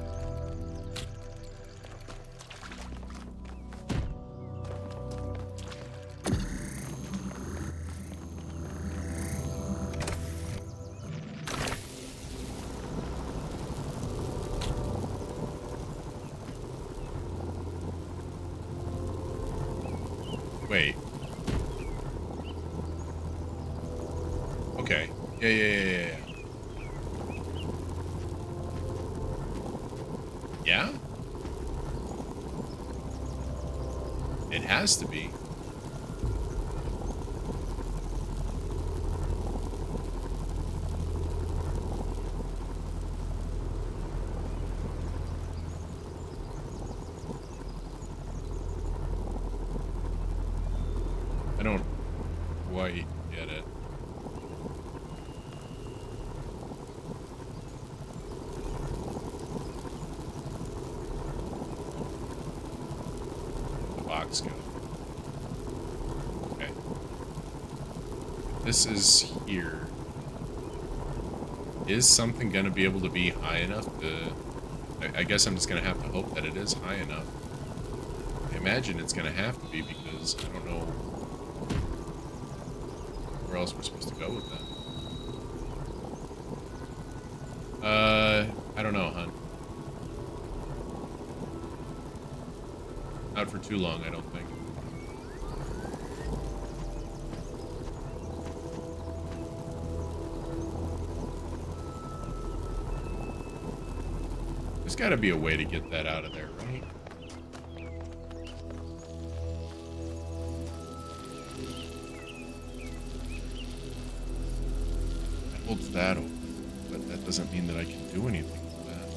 Wait. Yeah. Yeah? It has to be. I don't quite get it. The box go. Okay. This is here. Is something gonna be able to be high enough to... I guess I'm just gonna have to hope that it is high enough. I imagine it's gonna have to be because I don't know where else we're supposed to go with that. I don't know, hon. Not for too long, I don't think. There's gotta be a way to get that out of there, right? That holds that open, but that doesn't mean that I can do anything with that.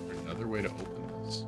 Is there another way to open this?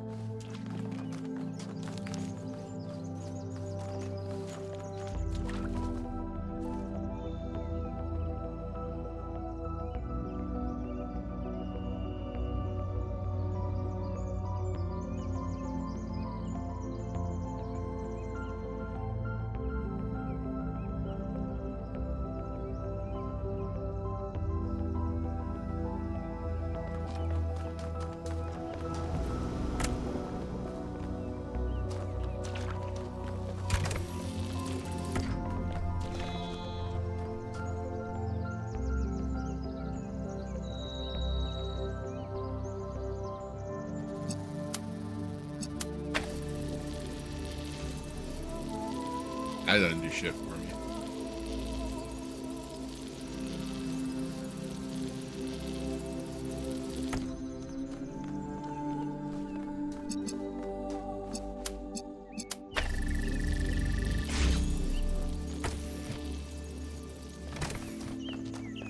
That doesn't do shit for me.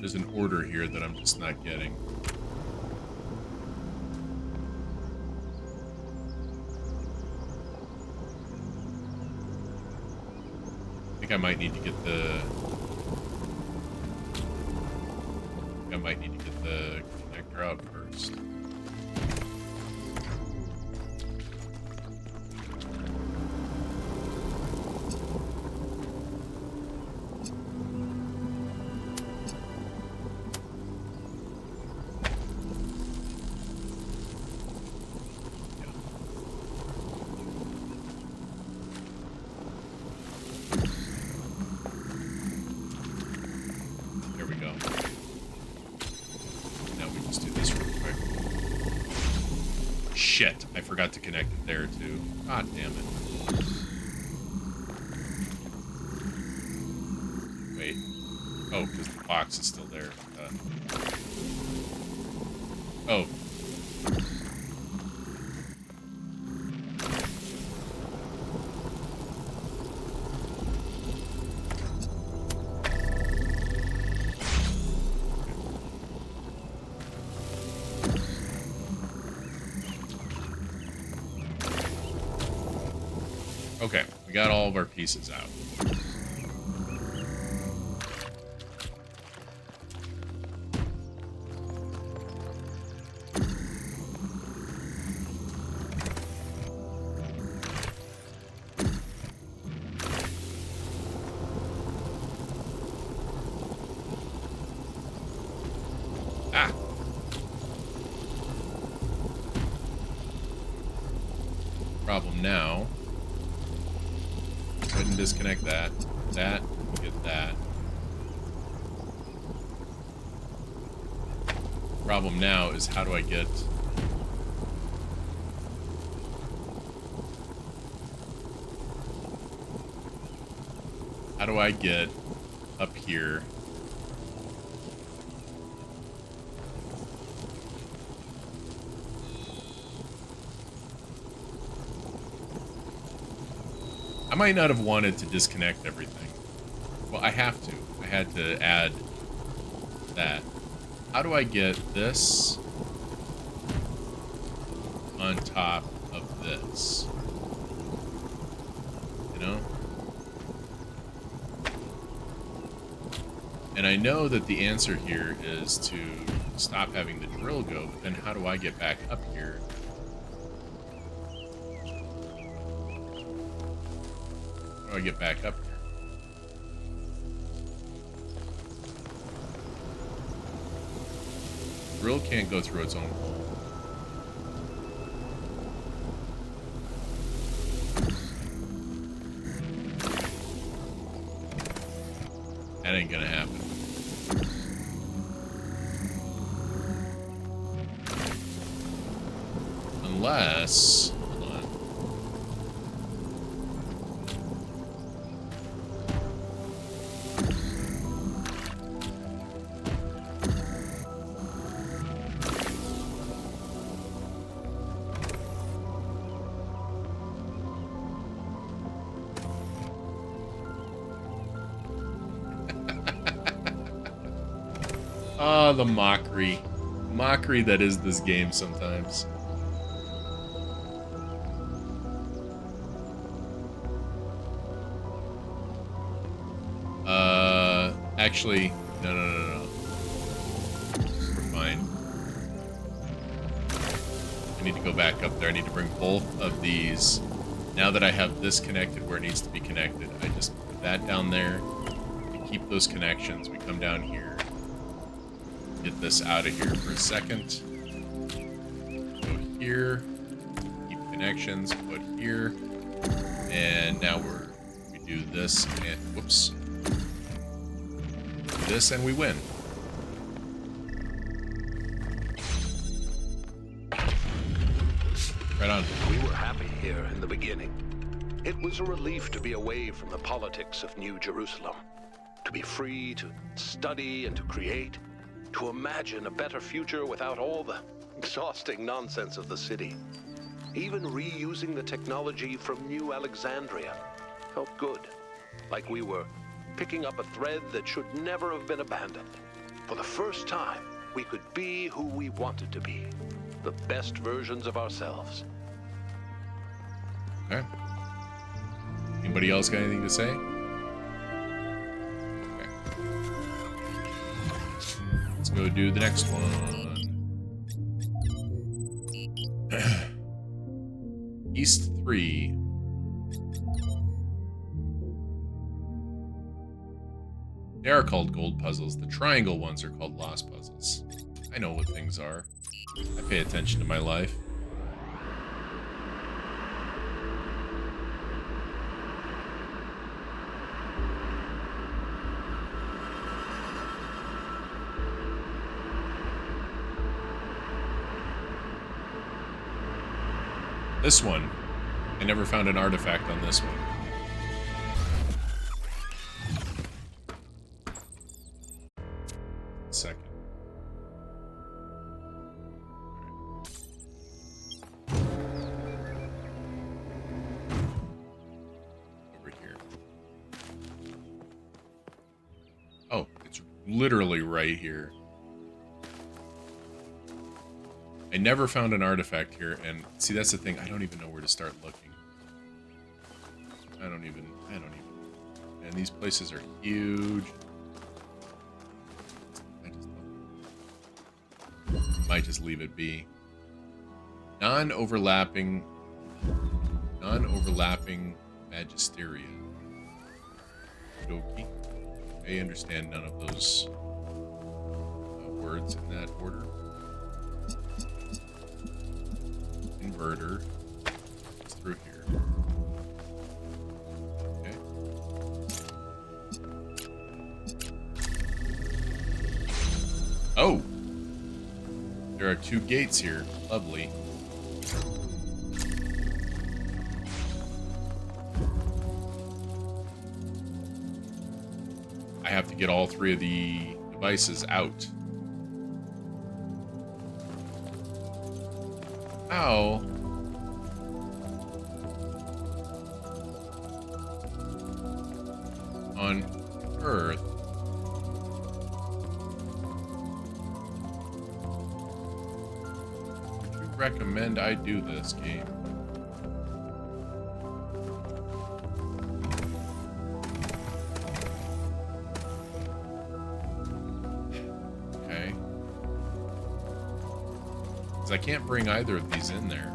There's an order here that I'm just not getting. I think I might need to get the... I might need to get the connector out first. There we go. Now we just do this real quick. Shit, I forgot to connect it there too. God damn it. Wait. Oh, because the box is still there. Oh. Okay, we got all of our pieces out. Ah! Problem now. Go ahead and disconnect that. That, get that. Problem now is how do I get... How do I get up here? I might not have wanted to disconnect everything. Well, I have to. I had to add that. How do I get this on top of this? You know? And I know that the answer here is to stop having the drill go, but then how do I get back up here? How do I get back up here? Drill can't go through its own hole. That ain't gonna happen. Unless... Hold on. Oh, the mockery. Mockery that is this game sometimes. Actually, no. We're fine. I need to go back up there. I need to bring both of these. Now that I have this connected where it needs to be connected, I just put that down there. We keep those connections. We come down here. Get this out of here for a second. Go here. Keep connections. Put here. And now we do this and whoops. Do this and we win. Right on. We were happy here in the beginning. It was a relief to be away from the politics of New Jerusalem. To be free to study and to create. To imagine a better future without all the exhausting nonsense of the city. Even reusing the technology from New Alexandria felt good. Like we were picking up a thread that should never have been abandoned. For the first time, we could be who we wanted to be. The best versions of ourselves. Okay. Anybody else got anything to say? Okay. Let's go do the next one. East 3. They are called gold puzzles. The triangle ones are called lost puzzles. I know what things are. I pay attention to my life. This one, I never found an artifact on this one. Second. Over here. Oh, it's literally right here. I never found an artifact here, and see, that's the thing. I don't even know where to start looking. I don't even. And these places are huge. Might just leave it be. Non-overlapping Magisteria. Okie. I understand none of those words in that order. Inverter. It's through here. Okay. Oh! There are 2 gates here. Lovely. have to get all 3 of the devices out. How? On Earth? Would you recommend I do this game? Okay. Because I can't bring either of these in there.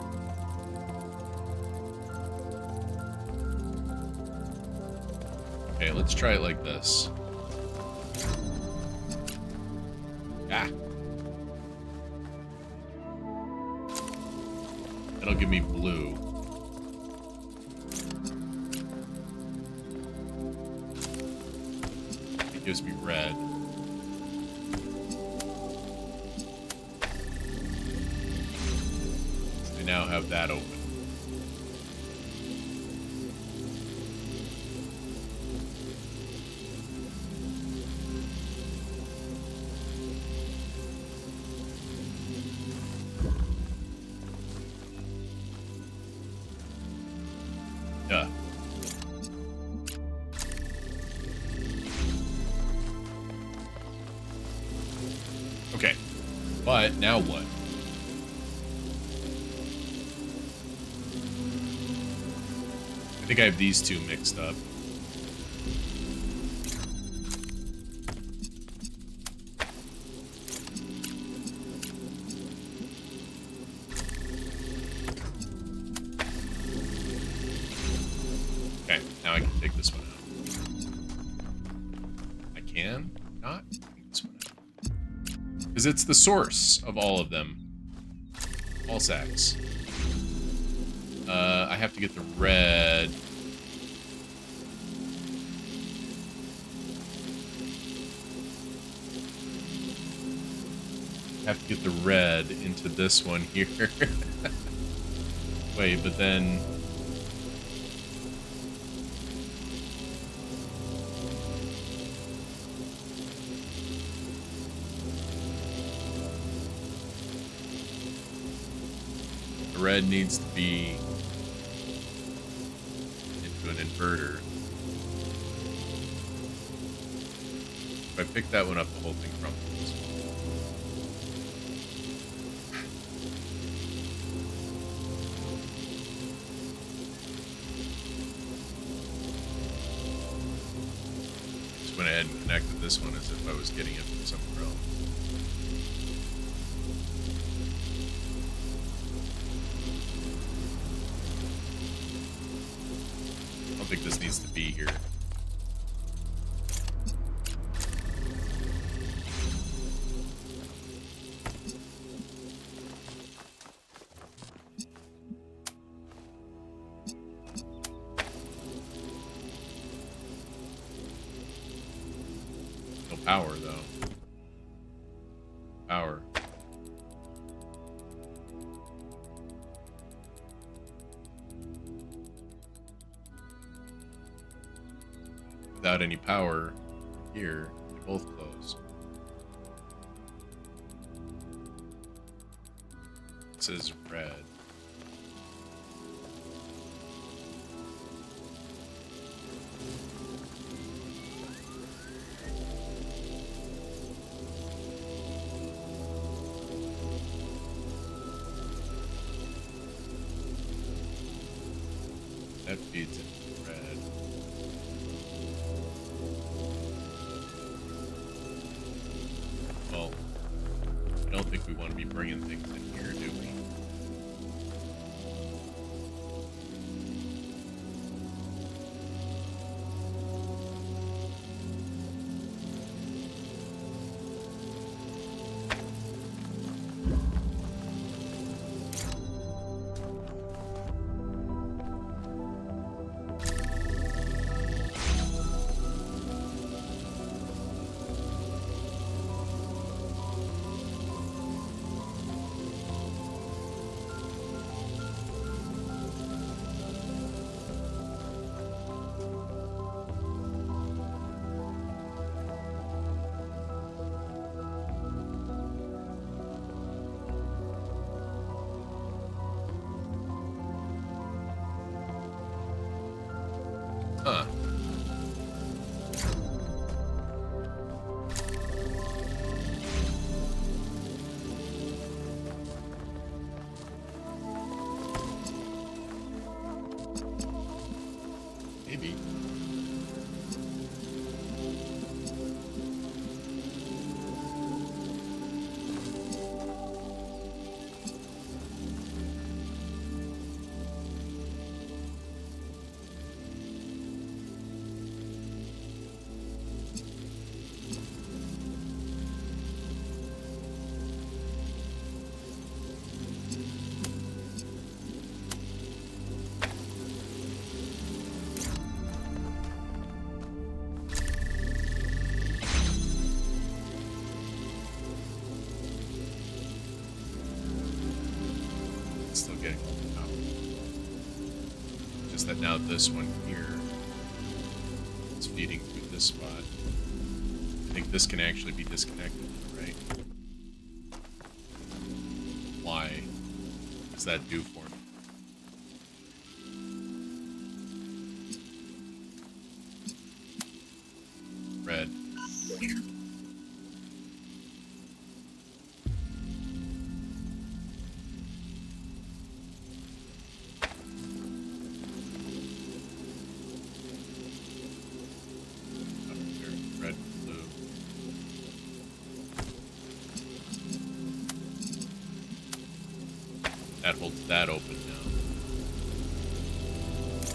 Okay, let's try it like this. Ah. That'll give me blue. It gives me red. I now have that open. Duh. Okay. But now what? I think I have these two mixed up. Okay, now I can take this one out. I can not take this one out. Because it's the source of all of them. All sacks. I have to get the red. I have to get the red into this one here. Wait, but then... the red needs to be into an inverter. If I pick that one up, the whole thing crumbles. Just went ahead and connected this one as if I was getting it from somewhere else. I don't think this needs to be here. No power, though. Power. Without any power here, they both close. This is red. That feeds into red. Well, I don't think we want to be bringing things in here, do we? Huh. Maybe. Still getting all the power. Just that now this one here is feeding through this spot. I think this can actually be disconnected, right? Why does that do for me? Red. Red, blue. That holds that open now.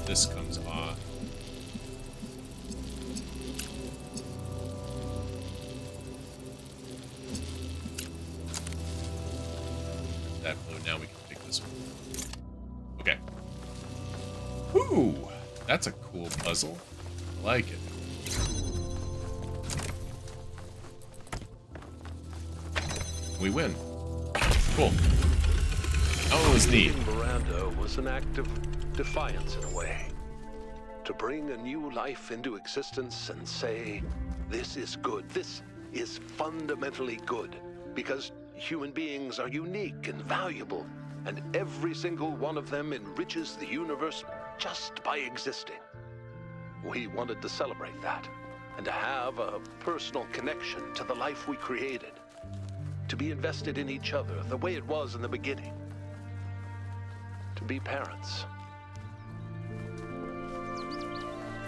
This comes off. That blue. Now we can pick this one. Okay. Ooh, that's a cool puzzle. I like it. We win. Cool. That one was neat. Leaving Miranda was an act of defiance in a way. To bring a new life into existence and say, this is good, this is fundamentally good, because human beings are unique and valuable, and every single one of them enriches the universe just by existing. We wanted to celebrate that, and to have a personal connection to the life we created. To be invested in each other the way it was in the beginning. To be parents.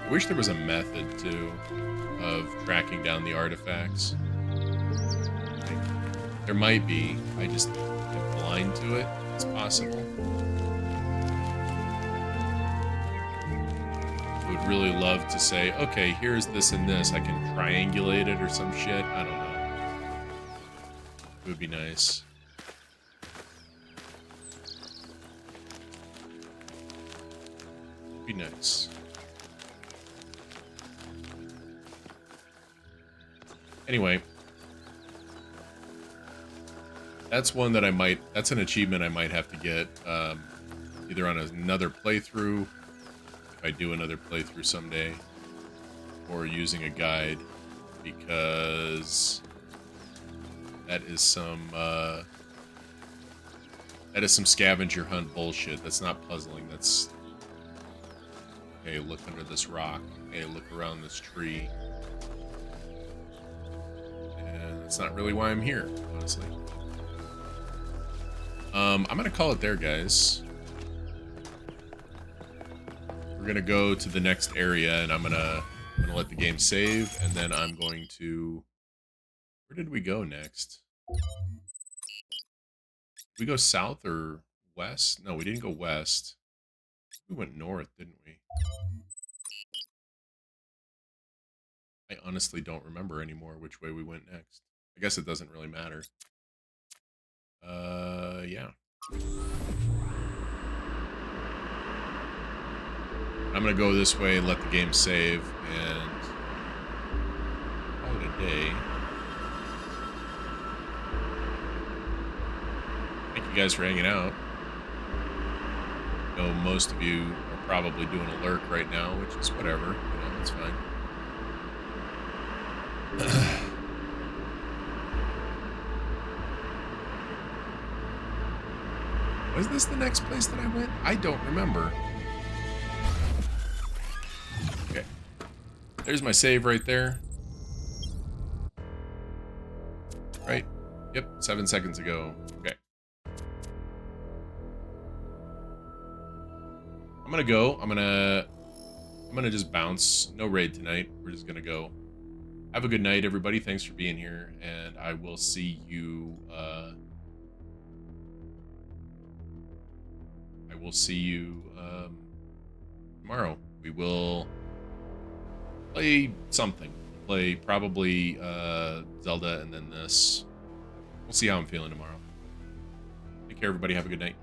I wish there was a method, too, of tracking down the artifacts. There might be. I just am blind to it. It's possible. I would really love to say, okay, here's this and this. I can triangulate it or some shit. I don't know. It would be nice. Be nice. Anyway, that's one that that's an achievement I might have to get either on another playthrough, if I do another playthrough someday, or using a guide, because that is some scavenger hunt bullshit. That's not puzzling. That's, hey, look under this rock. Hey, look around this tree. And that's not really why I'm here, honestly. I'm gonna call it there, guys. We're gonna go to the next area, and I'm gonna let the game save, and then I'm going to. Where did we go next? Did we go south or west? No, we didn't go west. We went north, didn't we? I honestly don't remember anymore which way we went next. I guess it doesn't really matter. Yeah. I'm gonna go this way and let the game save and call it a day. Thank you guys for hanging out. I know most of you are probably doing a lurk right now, which is whatever. You know, it's fine. Was this the next place that I went? I don't remember. Okay. There's my save right there. Right? Yep, 7 seconds ago. Okay. I'm gonna go. I'm gonna just bounce. No raid tonight. We're just gonna go. Have a good night, everybody. Thanks for being here, and I will see you. I will see you tomorrow. We will play something. Play probably Zelda, and then this. We'll see how I'm feeling tomorrow. Take care, everybody. Have a good night.